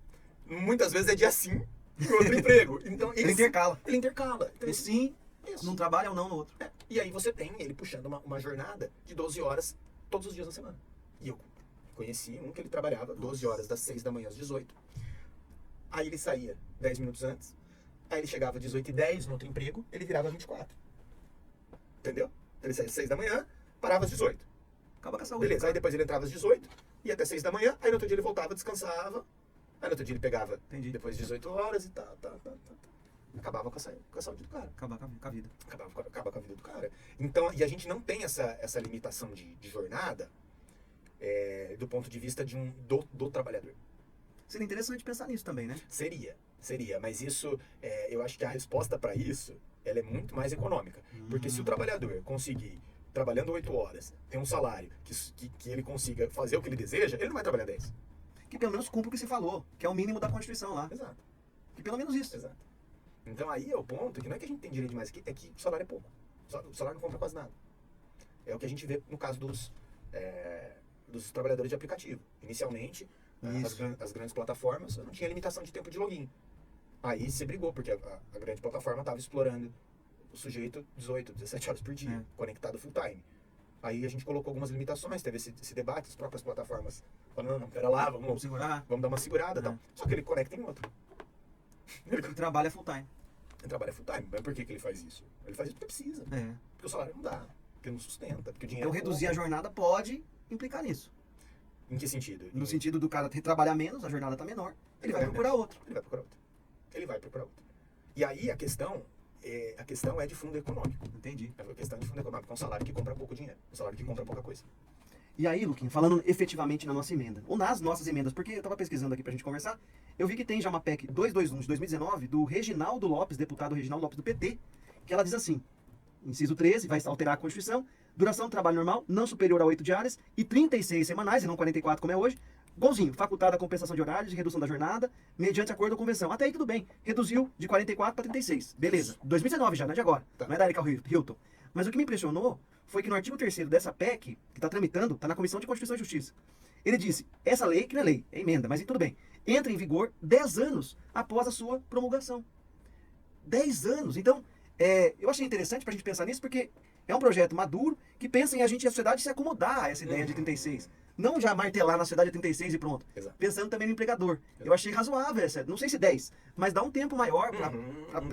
muitas vezes é dia sim e outro emprego. Então, ele intercala. Ele intercala. Então, sim, num trabalho ou não no outro. E aí você tem ele puxando uma jornada de 12 horas todos os dias da semana. E eu conheci um que ele trabalhava 12 horas, das 6 da manhã às 18. Aí ele saía 10 minutos antes. Aí ele chegava às 18h10 no outro emprego, ele virava às 24. Entendeu? Ele saía às 6 da manhã, parava às 18. Acaba com a saúde. Beleza, aí depois ele entrava às 18, ia até 6 da manhã, aí no outro dia ele voltava, descansava. Aí no outro dia ele pegava depois de 18 horas e tal. Acabava com a saúde do cara. Acaba com a vida. Acaba com a vida do cara. Então, e a gente não tem essa limitação de jornada do ponto de vista do trabalhador. Seria interessante pensar nisso também, né? Seria. Mas isso, eu acho que a resposta para isso, ela é muito mais econômica. Porque se o trabalhador conseguir, trabalhando 8 horas, ter um salário que ele consiga fazer o que ele deseja, ele não vai trabalhar 10. Que pelo menos cumpra o que você falou, que é o mínimo da Constituição lá. Exato. Que pelo menos isso. Exato. Então aí é o ponto, que não é que a gente tem direito demais, é que o salário é pouco. O salário não compra quase nada. É o que a gente vê no caso dos trabalhadores de aplicativo. Inicialmente, as grandes plataformas não tinha limitação de tempo de login. Aí se brigou, porque a grande plataforma estava explorando o sujeito 18, 17 horas por dia, conectado full time. Aí a gente colocou algumas limitações, teve esse debate, as próprias plataformas falando, não, pera lá, vamos dar uma segurada e tal. Só que ele conecta em outro. Ele trabalha full time. Ele trabalha full time. Mas por que ele faz isso? Ele faz isso porque precisa. Porque o salário não dá, porque não sustenta, porque o dinheiro... Então reduzir a jornada pode implicar nisso. Em que sentido? No sentido do cara trabalhar menos, a jornada tá menor, ele vai procurar outro. Ele vai procurar outro. E aí a questão é de fundo econômico. Entendi. É a questão de fundo econômico. É um salário que compra pouco dinheiro. Um salário que compra pouca coisa. E aí, Luquinha, falando efetivamente na nossa emenda, ou nas nossas emendas, porque eu estava pesquisando aqui pra gente conversar, eu vi que tem já uma PEC 221 de 2019 do Reginaldo Lopes, deputado Reginaldo Lopes do PT, que ela diz assim, inciso 13, vai alterar a Constituição, duração do trabalho normal não superior a 8 diárias e 36 semanais, e não 44 como é hoje, igualzinho, facultada a compensação de horários e redução da jornada, mediante acordo ou convenção. Até aí tudo bem, reduziu de 44 para 36, beleza, 2019 já, não é de agora, Tá. não é da Erika Hilton. Mas o que me impressionou foi que no artigo 3º dessa PEC, que está tramitando, está na Comissão de Constituição e Justiça, ele disse, essa lei, que não é lei, é emenda, mas tudo bem, entra em vigor 10 anos após a sua promulgação. 10 anos. Então, eu achei interessante para a gente pensar nisso, porque é um projeto maduro que pensa em a gente e a sociedade se acomodar a essa ideia de 36. Não já martelar na sociedade 36 e pronto. Exato. Pensando também no empregador. Eu achei razoável essa, não sei se 10, mas dá um tempo maior para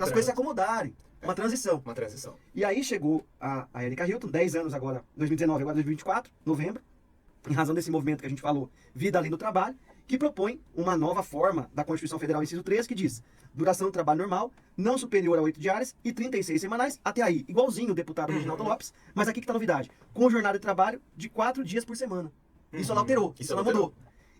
as coisas se acomodarem. Uma transição. Uma transição. E aí chegou a Erika Hilton, 10 anos agora, 2019, agora 2024, novembro, em razão desse movimento que a gente falou, Vida Além do Trabalho, que propõe uma nova forma da Constituição Federal, inciso 13, que diz duração do trabalho normal, não superior a 8 diárias e 36 semanais, até aí, igualzinho o deputado Reginaldo Lopes, mas aqui que está a novidade, com jornada de trabalho de 4 dias por semana. Isso ela alterou, isso ela mudou.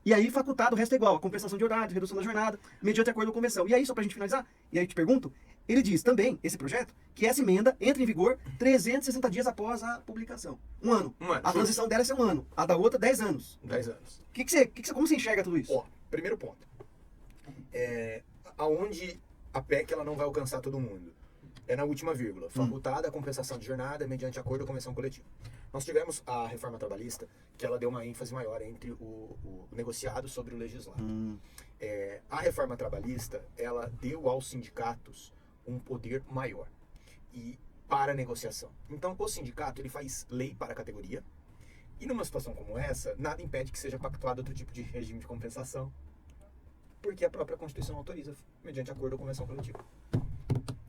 E aí, facultado, o resto é igual, a compensação de horário, redução da jornada, mediante acordo ou convenção. E aí, só pra gente finalizar, e aí te pergunto, ele diz também, esse projeto, que essa emenda entra em vigor 360 dias após a publicação. Um ano. A transição dela é ser um ano, a da outra 10 anos. 10 anos. Como você enxerga tudo isso? Ó, primeiro ponto. Aonde a PEC ela não vai alcançar todo mundo? É na última vírgula. Facultada a compensação de jornada mediante acordo ou convenção coletiva. Nós tivemos a reforma trabalhista, que ela deu uma ênfase maior entre o negociado sobre o legislado. A reforma trabalhista, ela deu aos sindicatos um poder maior e para a negociação. Então, o sindicato ele faz lei para a categoria e numa situação como essa, nada impede que seja pactuado outro tipo de regime de compensação, porque a própria Constituição autoriza mediante acordo ou convenção coletiva.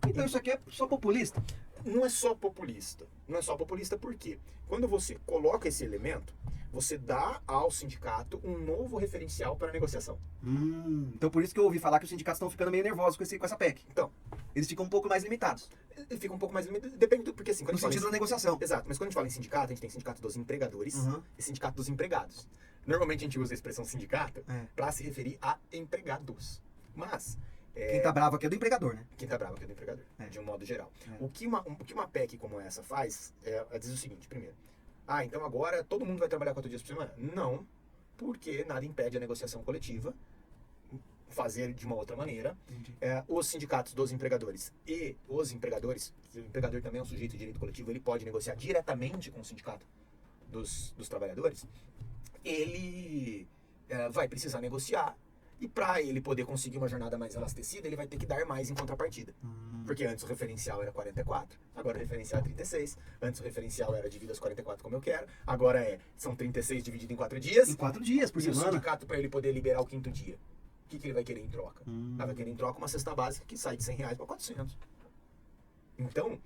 Então isso aqui é só populista? Não é só populista. Não é só populista porque quando você coloca esse elemento, você dá ao sindicato um novo referencial para a negociação. Então por isso que eu ouvi falar que os sindicatos estão ficando meio nervosos com essa PEC. Então, eles ficam um pouco mais limitados. Fica um pouco mais limitado, depende do, porque assim, quando No sentido da negociação. Exato, mas quando a gente fala em sindicato, a gente tem sindicato dos empregadores e sindicato dos empregados. Normalmente a gente usa a expressão sindicato para se referir a empregados. Mas quem tá bravo aqui é do empregador, né? Quem tá bravo aqui é do empregador, de um modo geral. O que uma PEC como essa faz é dizer o seguinte, primeiro. Então agora todo mundo vai trabalhar 4 dias por semana? Não, porque nada impede a negociação coletiva fazer de uma outra maneira. Os sindicatos dos empregadores e os empregadores, o empregador também é um sujeito de direito coletivo, ele pode negociar diretamente com o sindicato dos trabalhadores, ele vai precisar negociar. E para ele poder conseguir uma jornada mais elastecida, ele vai ter que dar mais em contrapartida. Porque antes o referencial era 44, agora o referencial é 36. Antes o referencial era dividido as 44 como eu quero, agora são 36 dividido em 4 dias. Em 4 dias por semana. E o sindicato, para ele poder liberar o 5º dia, o que ele vai querer em troca? Ele vai querer em troca uma cesta básica que sai de R$100 para 400. Então,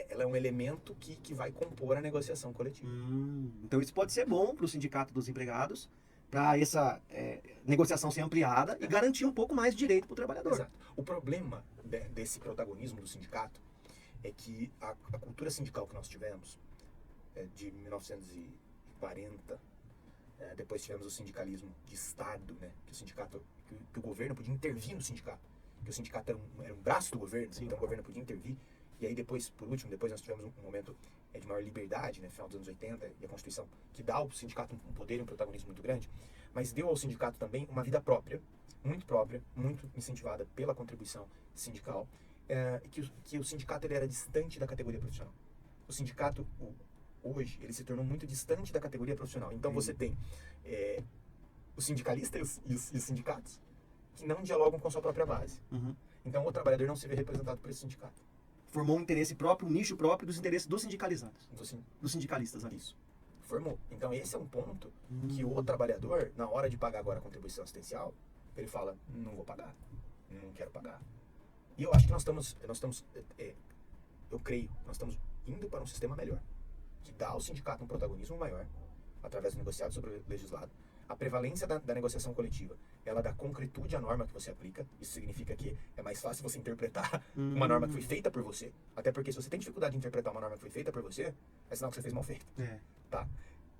ela é um elemento que vai compor a negociação coletiva. Então isso pode ser bom para o sindicato dos empregados, para essa negociação ser ampliada e garantir um pouco mais de direito para o trabalhador. Exato. O problema desse protagonismo do sindicato é que a cultura sindical que nós tivemos, de 1940, depois tivemos o sindicalismo de Estado, né, que o sindicato, que o governo podia intervir no sindicato, que o sindicato era um braço do governo, então o governo podia intervir. E aí depois, por último, nós tivemos um momento de maior liberdade, né, final dos anos 80, e a Constituição, que dá ao sindicato um poder e um protagonismo muito grande, mas deu ao sindicato também uma vida própria, muito incentivada pela contribuição sindical, que o sindicato ele era distante da categoria profissional. O sindicato, hoje, ele se tornou muito distante da categoria profissional. Então você tem o sindicalista e os sindicatos que não dialogam com a sua própria base. Então o trabalhador não se vê representado por esse sindicato. Formou um interesse próprio, um nicho próprio dos interesses dos sindicalizados. Dos sindicalistas, ali. Isso. Formou. Então esse é um ponto que o trabalhador, na hora de pagar agora a contribuição assistencial, ele fala, não vou pagar, não quero pagar. E eu acho que nós estamos eu creio, nós estamos indo para um sistema melhor, que dá ao sindicato um protagonismo maior, através do negociado sobre o legislado. A prevalência da negociação coletiva, ela dá concretude à norma que você aplica. Isso significa que é mais fácil você interpretar uma norma que foi feita por você. Até porque se você tem dificuldade de interpretar uma norma que foi feita por você, é sinal que você fez mal feito. Tá?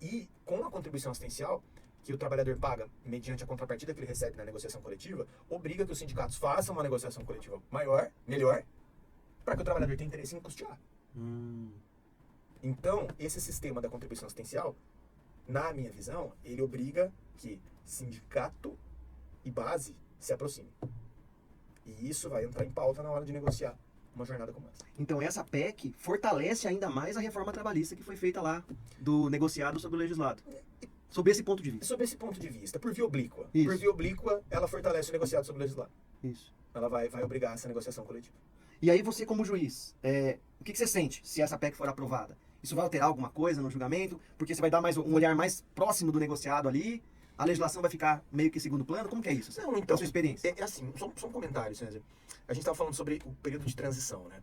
E com a contribuição assistencial, que o trabalhador paga mediante a contrapartida que ele recebe na negociação coletiva, obriga que os sindicatos façam uma negociação coletiva maior, melhor, para que o trabalhador tenha interesse em custear. Então, esse sistema da contribuição assistencial, na minha visão, ele obriga que sindicato e base se aproximem. E isso vai entrar em pauta na hora de negociar uma jornada como essa. Então essa PEC fortalece ainda mais a reforma trabalhista que foi feita lá, do negociado sobre o legislado. Sob esse ponto de vista. Sob esse ponto de vista, por via oblíqua. Isso. Por via oblíqua, ela fortalece o negociado sobre o legislado. Isso. Ela vai obrigar essa negociação coletiva. E aí você, como juiz, o que você sente se essa PEC for aprovada? Isso vai alterar alguma coisa no julgamento? Porque você vai dar mais um olhar mais próximo do negociado ali? A legislação vai ficar meio que em segundo plano? Como que é isso? Não, então, a sua experiência? É assim, só um comentário, César. A gente estava falando sobre o período de transição, né?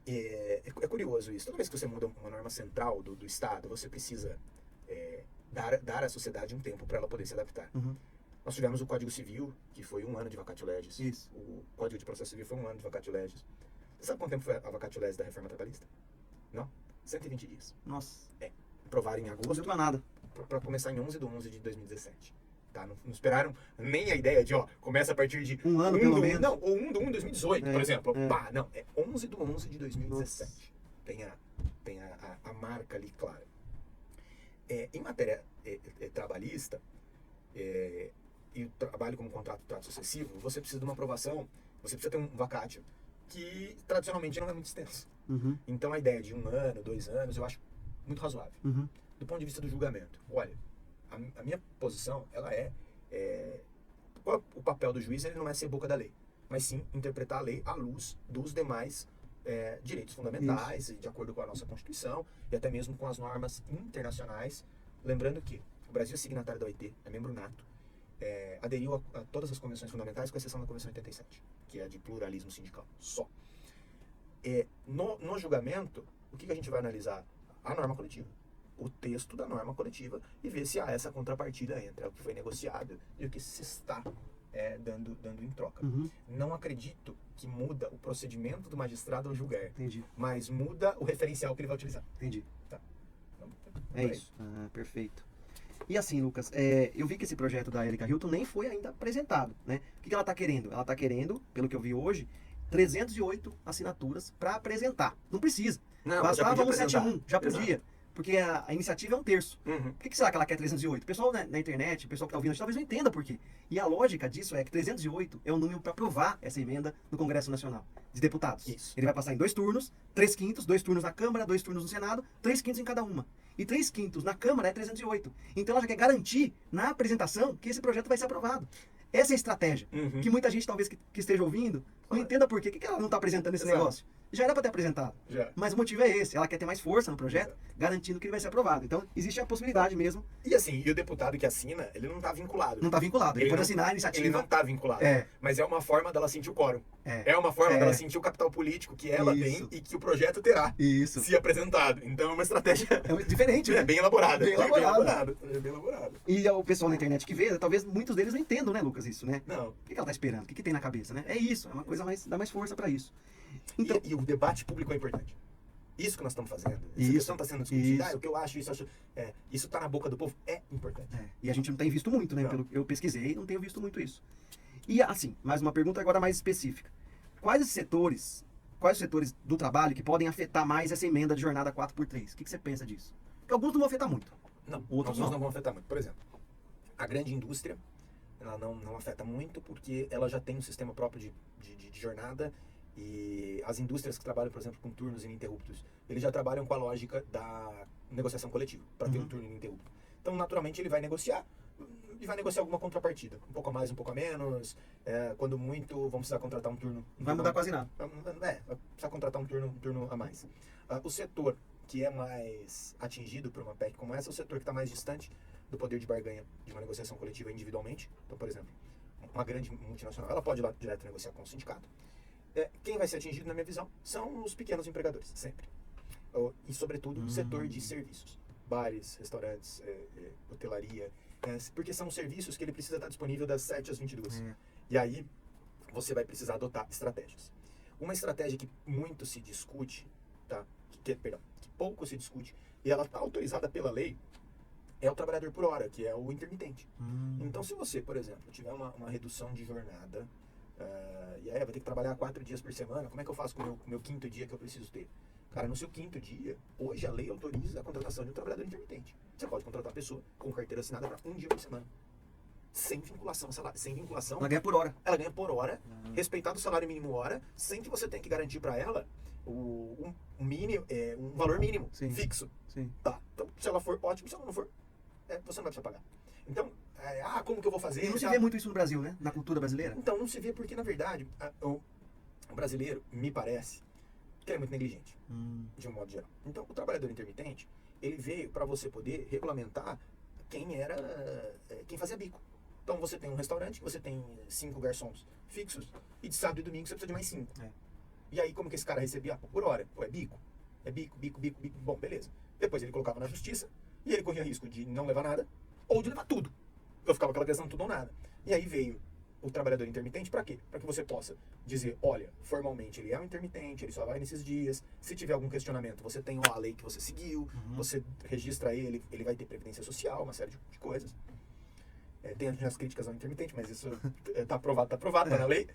É curioso isso. Toda vez que você muda uma norma central do Estado, você precisa dar à sociedade um tempo para ela poder se adaptar. Uhum. Nós tivemos o Código Civil, que foi 1 ano de vacatio legis. Isso. O Código de Processo Civil foi 1 ano de vacatio legis. Você sabe quanto tempo foi a vacatio legis da reforma trabalhista? Não? 120 dias. Nossa. Aprovaram em Não agosto deu pra nada. para começar em 11/11 de 2017. Tá? Não esperaram nem a ideia de, começa a partir de... Um ano, pelo menos. Não, ou 1/1 de 2018, por exemplo. É. Pá, não, é 11/11 de 2017. Tem a marca ali clara. Em matéria trabalhista, e o trabalho como contrato de trato sucessivo, você precisa de uma aprovação, você precisa ter um vacatio que tradicionalmente não é muito extenso. Uhum. Então a ideia de 1 ano, 2 anos, eu acho muito razoável. Uhum. Do ponto de vista do julgamento, olha, a minha posição, ela qual é o papel do juiz? Ele não é ser boca da lei, mas sim interpretar a lei à luz dos demais direitos fundamentais, e de acordo com a nossa Constituição, e até mesmo com as normas internacionais. Lembrando que o Brasil é signatário da OIT, é membro nato, aderiu a todas as convenções fundamentais, com exceção da Convenção 87, que é a de pluralismo sindical, só. No julgamento, o que a gente vai analisar? A norma coletiva. O texto da norma coletiva e ver se há essa contrapartida entre o que foi negociado e o que se está dando em troca. Uhum. Não acredito que muda o procedimento do magistrado ao julgar, Entendi. mas muda o referencial que ele vai utilizar. Entendi. Tá. É isso. Perfeito. E assim, Lucas, eu vi que esse projeto da Erika Hilton nem foi ainda apresentado, né? O que ela está querendo? Ela está querendo, pelo que eu vi hoje, 308 assinaturas para apresentar. Não precisa. Não, bastava já podia 171, já Exato. podia. Porque a iniciativa é 1/3. Uhum. Por que será que ela quer 308? O pessoal na internet, o pessoal que está ouvindo, a gente talvez não entenda por quê. E a lógica disso é que 308 é o número para aprovar essa emenda no Congresso Nacional de Deputados. Isso. Ele vai passar em 2 turnos, 3/5, 2 turnos na Câmara, 2 turnos no Senado, 3/5 em cada uma. E 3/5 na Câmara é 308. Então ela já quer garantir na apresentação que esse projeto vai ser aprovado. Essa é a estratégia. Uhum. Que muita gente talvez que esteja ouvindo não entenda por quê. Por que ela não está apresentando esse Exato. negócio? Já era para ter apresentado. Já. Mas o motivo é esse. Ela quer ter mais força no projeto, garantindo que ele vai ser aprovado. Então, existe a possibilidade mesmo. E assim, o deputado que assina, ele não está vinculado. Não está vinculado. Ele pode não- assinar a iniciativa. Ele não está vinculado. Mas é uma forma dela sentir o quórum. É uma forma dela sentir o capital político que ela Isso. tem e que o projeto terá Isso. se apresentado. Então é uma estratégia É diferente, né? bem elaborada. Bem elaborada. Bem elaborada. E o pessoal na internet que vê, talvez muitos deles não entendam, né, Lucas, isso, né? Não. O que ela está esperando? O que tem na cabeça, né? É isso. É uma coisa mais... dá mais força para isso. Então, E o debate público é importante. Isso que nós estamos fazendo. Essa Isso. questão está sendo discutida. Isso. O que eu acho, isso está na boca do povo. É importante. E a gente não tem visto muito, né? Não. Eu pesquisei, não tenho visto muito isso. E assim, mais uma pergunta agora mais específica. Quais os setores do trabalho que podem afetar mais essa emenda de jornada 4x3? O que você pensa disso? Porque alguns não vão afetar muito. Não, Outros não vão afetar muito. Por exemplo, a grande indústria, ela não afeta muito porque ela já tem um sistema próprio de jornada, e as indústrias que trabalham, por exemplo, com turnos ininterruptos, eles já trabalham com a lógica da negociação coletiva, para ter um turno ininterrupto. Então, naturalmente, ele vai negociar e vai negociar alguma contrapartida. Um pouco a mais, um pouco a menos. Quando muito, vamos precisar contratar um turno. Não vai mudar quase nada. Vai precisar contratar um turno a mais. O setor que é mais atingido por uma PEC como essa é o setor que está mais distante do poder de barganha de uma negociação coletiva individualmente. Então, por exemplo, uma grande multinacional, ela pode ir lá direto negociar com o sindicato. Quem vai ser atingido, na minha visão, são os pequenos empregadores, sempre. E, sobretudo, o setor de serviços. Bares, restaurantes, hotelaria. Porque são serviços que ele precisa estar disponível das 7 às 22. E aí, você vai precisar adotar estratégias. Uma estratégia que muito se discute, tá? Que pouco se discute, e ela está autorizada pela lei, é o trabalhador por hora, que é o intermitente. Então, se você, por exemplo, tiver uma redução de jornada, e aí vai ter que trabalhar 4 dias por semana, como é que eu faço com o meu quinto dia que eu preciso ter? Cara, no seu quinto dia, hoje a lei autoriza a contratação de um trabalhador intermitente. Você pode contratar a pessoa com carteira assinada para 1 dia por semana. Sem vinculação salário, sem vinculação. Ela ganha por hora. Ela ganha por hora, respeitado o salário mínimo hora, sem que você tenha que garantir para ela um valor mínimo, Sim. fixo. Sim. Tá. Então, se ela for, ótimo. Se ela não for, você não vai precisar pagar. Então, como que eu vou fazer? E não se vê muito isso no Brasil, né? Na cultura brasileira. Então, não se vê porque, na verdade, o brasileiro, me parece, que ele é muito negligente, de um modo geral. Então, o trabalhador intermitente, ele veio para você poder regulamentar quem fazia bico. Então, você tem um restaurante, você tem 5 garçons fixos, e de sábado e domingo você precisa de mais 5. E aí, como que esse cara recebia? Por hora. Pô, é bico. É bico. Bom, beleza. Depois ele colocava na justiça, e ele corria risco de não levar nada, ou de levar tudo. Então ficava aquela questão tudo ou nada. E aí veio o trabalhador intermitente para quê? Para que você possa dizer, olha, formalmente ele é um intermitente, ele só vai nesses dias. Se tiver algum questionamento, você tem a lei que você seguiu, você registra ele vai ter previdência social, uma série de coisas. Tem as críticas ao intermitente, mas isso tá aprovado, tá na lei.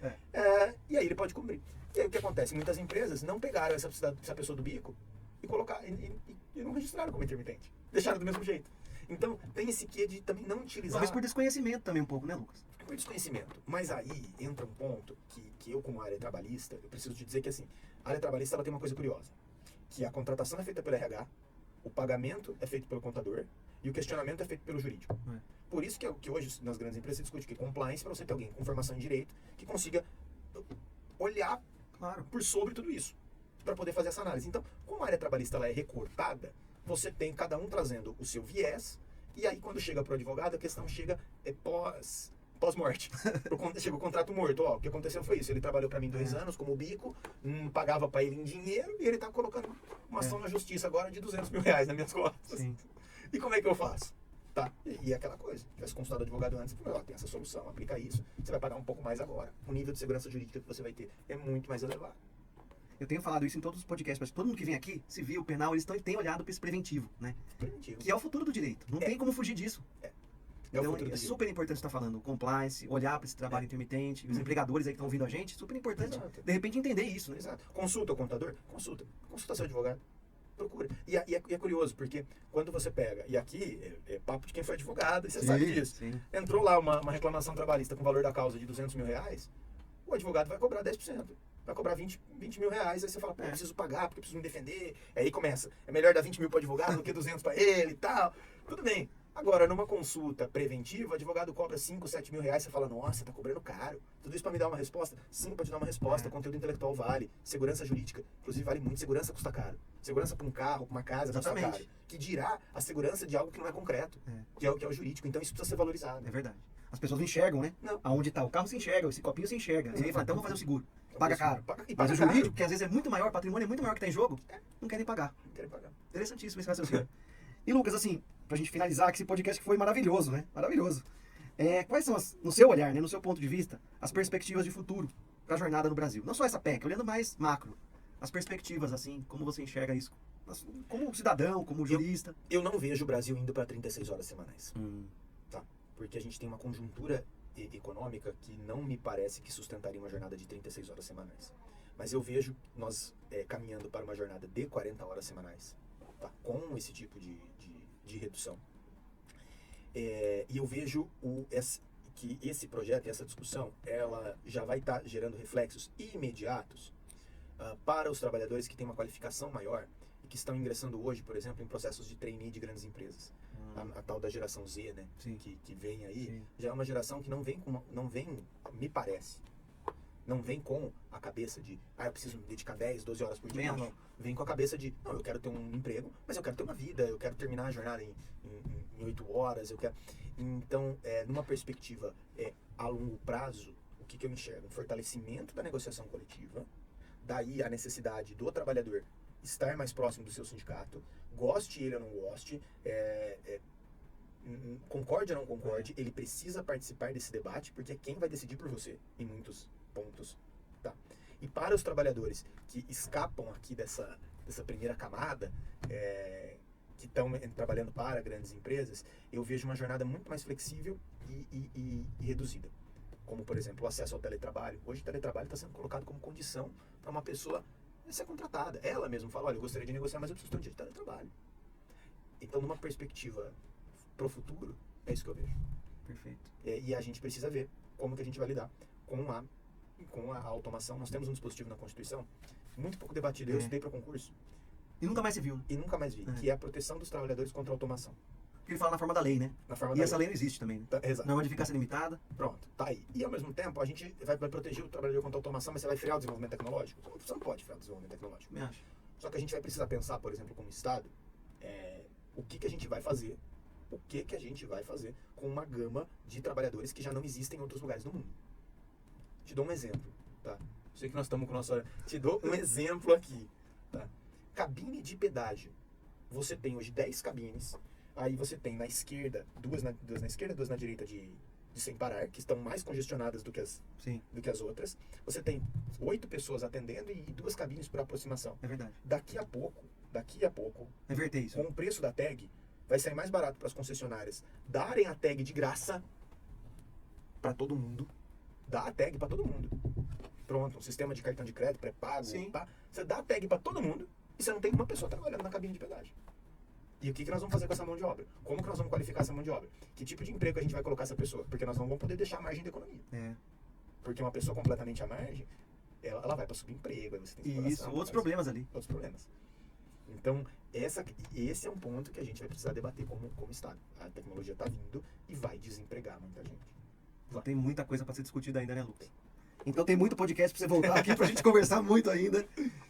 E aí ele pode cumprir. E aí o que acontece? Muitas empresas não pegaram essa pessoa do bico e colocaram e não registraram como intermitente. Deixaram do mesmo jeito. Então, tem esse quê de também não utilizar... Talvez por desconhecimento também um pouco, né, Lucas? Por desconhecimento. Mas aí entra um ponto que eu, como área trabalhista, eu preciso te dizer que, assim, a área trabalhista ela tem uma coisa curiosa. Que a contratação é feita pelo RH, o pagamento é feito pelo contador e o questionamento é feito pelo jurídico. Por isso que hoje, nas grandes empresas, se discute que compliance para você ter alguém com formação em direito que consiga olhar por sobre tudo isso, para poder fazer essa análise. Então, como a área trabalhista ela é recortada, você tem cada um trazendo o seu viés, e aí quando chega para o advogado, a questão chega pós-morte. Chega o contrato morto. O que aconteceu foi isso. Ele trabalhou para mim 2 anos como bico, pagava para ele em dinheiro, e ele está colocando uma ação na justiça agora de R$200 mil nas minhas costas. Sim. E como é que eu faço? Tá. E aquela coisa. Se tivesse consultado o advogado antes, tem essa solução, aplica isso, você vai pagar um pouco mais agora. O nível de segurança jurídica que você vai ter é muito mais elevado. Eu tenho falado isso em todos os podcasts, mas todo mundo que vem aqui, civil, penal, eles têm olhado para esse preventivo, né? Preventivo. Que é o futuro do direito. Não tem como fugir disso. Então, é super importante você estar falando compliance, olhar para esse trabalho intermitente, os empregadores aí que estão ouvindo a gente, super importante, de repente, entender isso, né? Exato. Consulta o contador? Consulta seu advogado. Procura. E é curioso, porque quando você pega, e aqui é papo de quem foi advogado, e você sabe disso. Sim. Entrou lá uma reclamação trabalhista com o valor da causa de R$200 mil, o advogado vai cobrar 10%. Vai cobrar 20 mil reais, aí você fala, eu preciso pagar, porque eu preciso me defender. Aí começa, é melhor dar 20 mil para o advogado do que 200 para ele e tal. Tudo bem. Agora, numa consulta preventiva, o advogado cobra 5, 7 mil reais, você fala, nossa, tá cobrando caro. Tudo isso para me dar uma resposta? Sim, para te dar uma resposta. Conteúdo intelectual vale. Segurança jurídica, inclusive, vale muito. Segurança custa caro. Segurança para um carro, para uma casa, custa caro. Que dirá a segurança de algo que não é concreto, que é o jurídico. Então, isso precisa ser valorizado. É verdade. As pessoas não enxergam, né? Não. Aonde tá o carro se enxerga, esse copinho se enxerga. Aí ele fala, então vamos fazer o seguro. Paga caro. Mas o caro. jurídico, que às vezes é muito maior, o patrimônio é muito maior que tá em jogo, não querem pagar. Não querem pagar. Interessantíssimo esse raciocínio. E Lucas, assim, pra gente finalizar, que esse podcast foi maravilhoso, né? Maravilhoso. Quais são, no seu olhar, né, no seu ponto de vista, as perspectivas de futuro pra jornada no Brasil? Não só essa PEC, olhando mais macro. As perspectivas, assim, como você enxerga isso? Como cidadão, como jurista. Eu não vejo o Brasil indo para 36 horas semanais. Tá? Porque a gente tem uma conjuntura econômica que não me parece que sustentaria uma jornada de 36 horas semanais. Mas eu vejo nós caminhando para uma jornada de 40 horas semanais, tá? Com esse tipo de redução. E eu vejo que esse projeto, essa discussão, ela já vai estar gerando reflexos imediatos para os trabalhadores que têm uma qualificação maior e que estão ingressando hoje, por exemplo, em processos de trainee de grandes empresas. A tal da geração Z, né? Que vem aí, Sim. já é uma geração que não vem, me parece, não vem com a cabeça de, eu preciso me dedicar 10, 12 horas por dia. Não. Vem com a cabeça de, não, eu quero ter um emprego, mas eu quero ter uma vida, eu quero terminar a jornada em 8 horas, eu quero... Então, numa perspectiva a longo prazo, o que eu enxergo? Um fortalecimento da negociação coletiva, daí a necessidade do trabalhador estar mais próximo do seu sindicato, goste ele ou não goste, concorde ou não concorde, ele precisa participar desse debate, porque é quem vai decidir por você, em muitos pontos. Tá? E para os trabalhadores que escapam aqui dessa primeira camada, que estão trabalhando para grandes empresas, eu vejo uma jornada muito mais flexível e reduzida. Como, por exemplo, o acesso ao teletrabalho. Hoje o teletrabalho está sendo colocado como condição para uma pessoa ser contratada. Ela mesma fala, olha, eu gostaria de negociar, mas eu preciso ter um dia de teletrabalho. Então, numa perspectiva para o futuro, é isso que eu vejo. Perfeito. E a gente precisa ver como que a gente vai lidar com a automação. Nós temos um dispositivo na Constituição, muito pouco debatido. Eu estudei para concurso. E nunca mais se viu, né? E nunca mais vi, que é a proteção dos trabalhadores contra a automação. Porque ele fala na forma da lei, né? Na forma E da essa lei não existe também, né? Exato. Não é uma eficácia limitada. Pronto, tá aí. E ao mesmo tempo, a gente vai proteger o trabalhador contra a automação, mas você vai frear o desenvolvimento tecnológico? Você não pode frear o desenvolvimento tecnológico. Me acho. Só que a gente vai precisar pensar, por exemplo, como Estado, o que a gente vai fazer, com uma gama de trabalhadores que já não existem em outros lugares do mundo. Te dou um exemplo, tá? Sei que nós estamos com nossa hora. Te dou um exemplo aqui, tá? Cabine de pedágio. Você tem hoje 10 cabines. Aí você tem na esquerda, duas na esquerda, duas na direita de sem parar, que estão mais congestionadas do que as outras. Você tem 8 pessoas atendendo e 2 cabines por aproximação. É verdade. Daqui a pouco, Reverter isso. com o preço da tag, vai sair mais barato para as concessionárias darem a tag de graça para todo mundo. Dá a tag para todo mundo. Pronto, um sistema de cartão de crédito pré-pago. Você dá a tag para todo mundo e você não tem uma pessoa trabalhando na cabine de pedágio. E o que nós vamos fazer com essa mão de obra? Como que nós vamos qualificar essa mão de obra? Que tipo de emprego a gente vai colocar essa pessoa? Porque nós não vamos poder deixar a margem da economia. Porque uma pessoa completamente à margem, ela vai para subemprego, aí você tem que isso, outros problemas ali. Outros problemas. Então, esse é um ponto que a gente vai precisar debater como Estado. A tecnologia está vindo e vai desempregar muita gente. Tem muita coisa para ser discutida ainda, né, Lucas? Então tem muito podcast para você voltar aqui pra gente conversar muito ainda.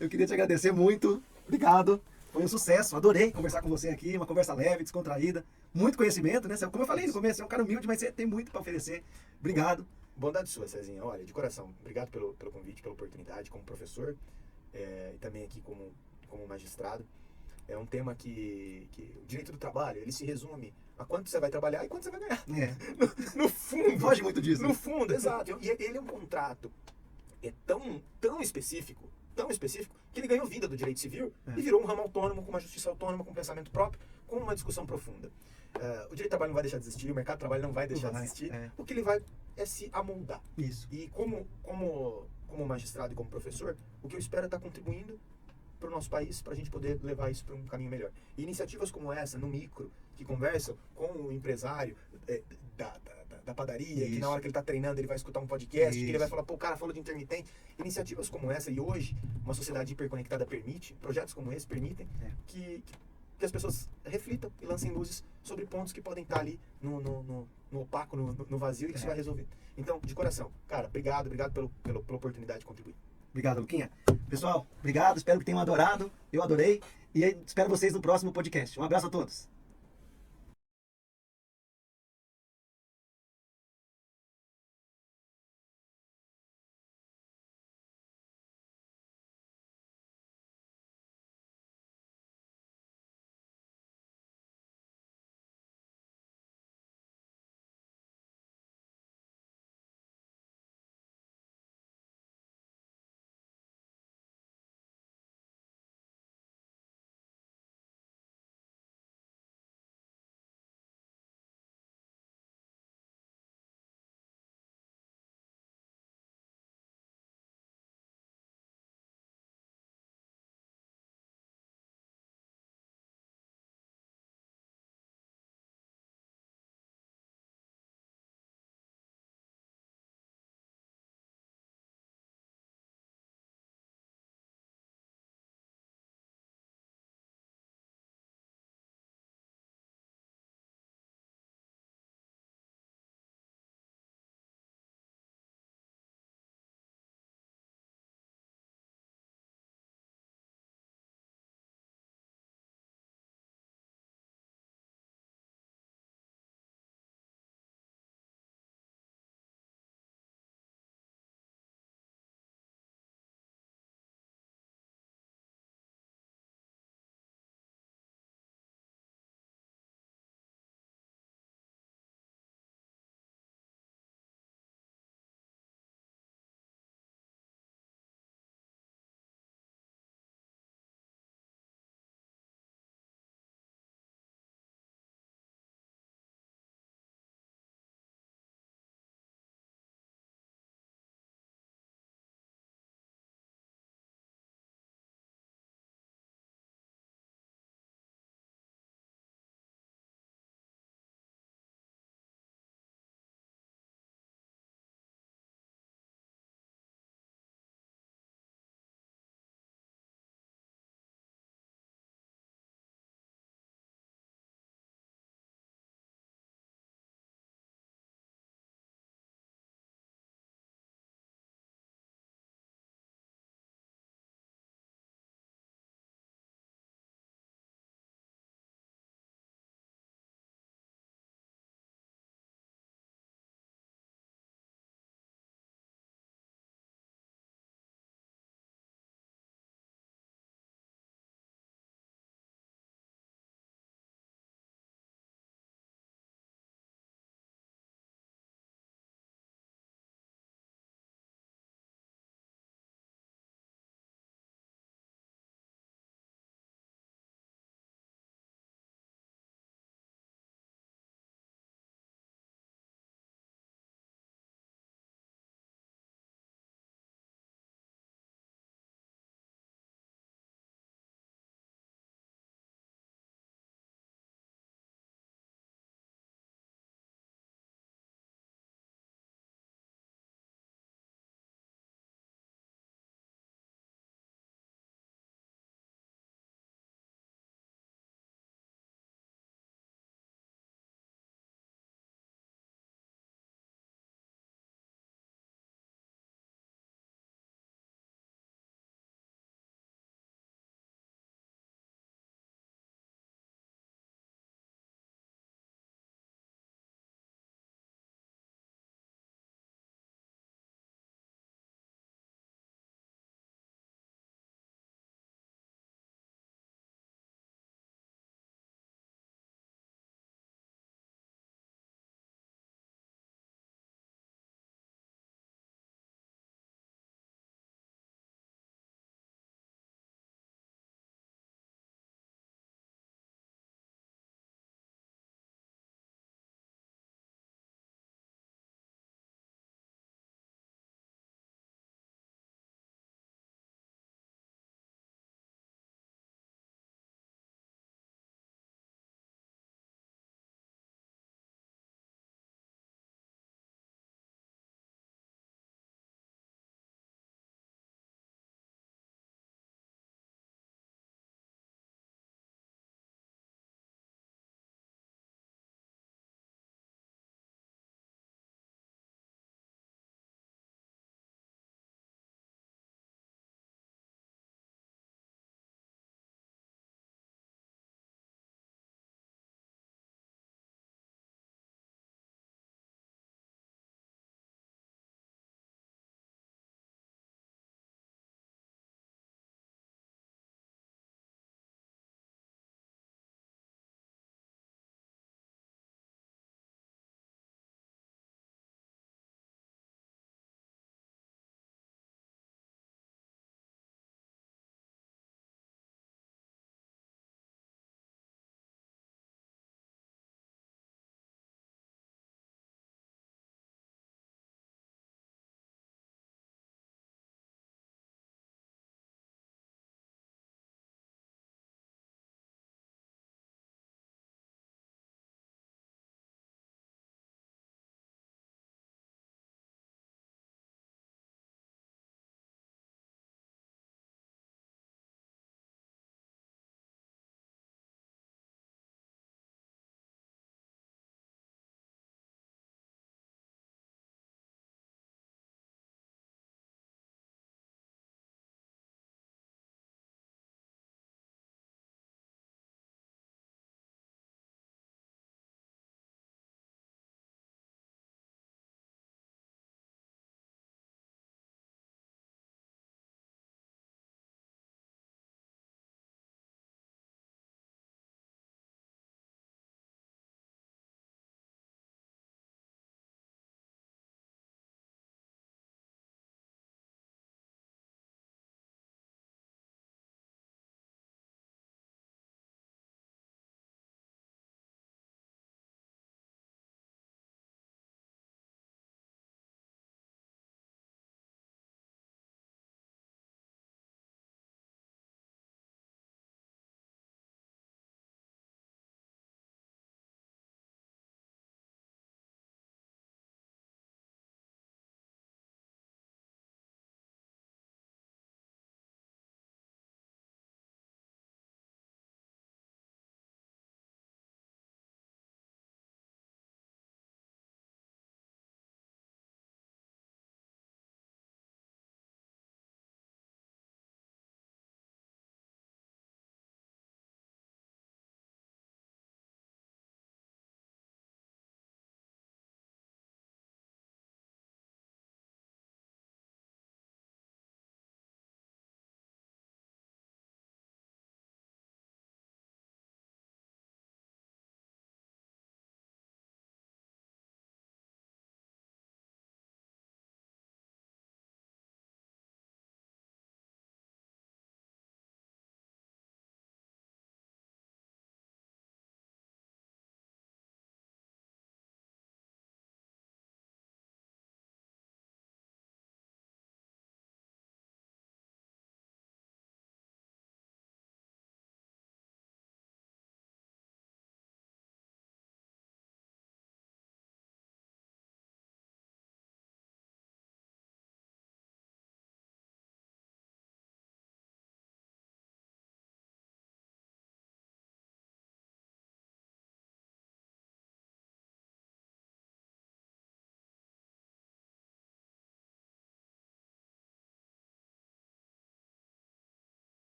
Eu queria te agradecer muito. Obrigado. Foi um sucesso, adorei conversar com você aqui, uma conversa leve, descontraída, muito conhecimento, né? Como eu falei no começo, você é um cara humilde, mas você tem muito para oferecer. Obrigado. Bondade sua, Cezinha. Olha, de coração, obrigado pelo convite, pela oportunidade, como professor, e também aqui como magistrado. É um tema que o direito do trabalho, ele se resume a quanto você vai trabalhar e quanto você vai ganhar. No fundo. Foge muito disso. No fundo, exato. E ele é um contrato tão específico, que ele ganhou vida do direito civil e virou um ramo autônomo, com uma justiça autônoma, com um pensamento próprio, com uma discussão profunda. O direito do trabalho não vai deixar de existir, o mercado do trabalho não vai deixar de existir. O que ele vai é se amoldar. Isso. E como magistrado e como professor, o que eu espero é estar contribuindo para o nosso país, para a gente poder levar isso para um caminho melhor. E iniciativas como essa, no micro, que conversam com o empresário da padaria, que na hora que ele está treinando ele vai escutar um podcast, que ele vai falar, pô, o cara falou de intermitente. Iniciativas como essa, e hoje uma sociedade hiperconectada permite, projetos como esse permitem que as pessoas reflitam e lancem luzes sobre pontos que podem estar ali no opaco, no vazio, e que isso vai resolver. Então, de coração, cara, obrigado pela oportunidade de contribuir. Obrigado, Luquinha. Pessoal, obrigado, espero que tenham adorado, eu adorei, e espero vocês no próximo podcast. Um abraço a todos.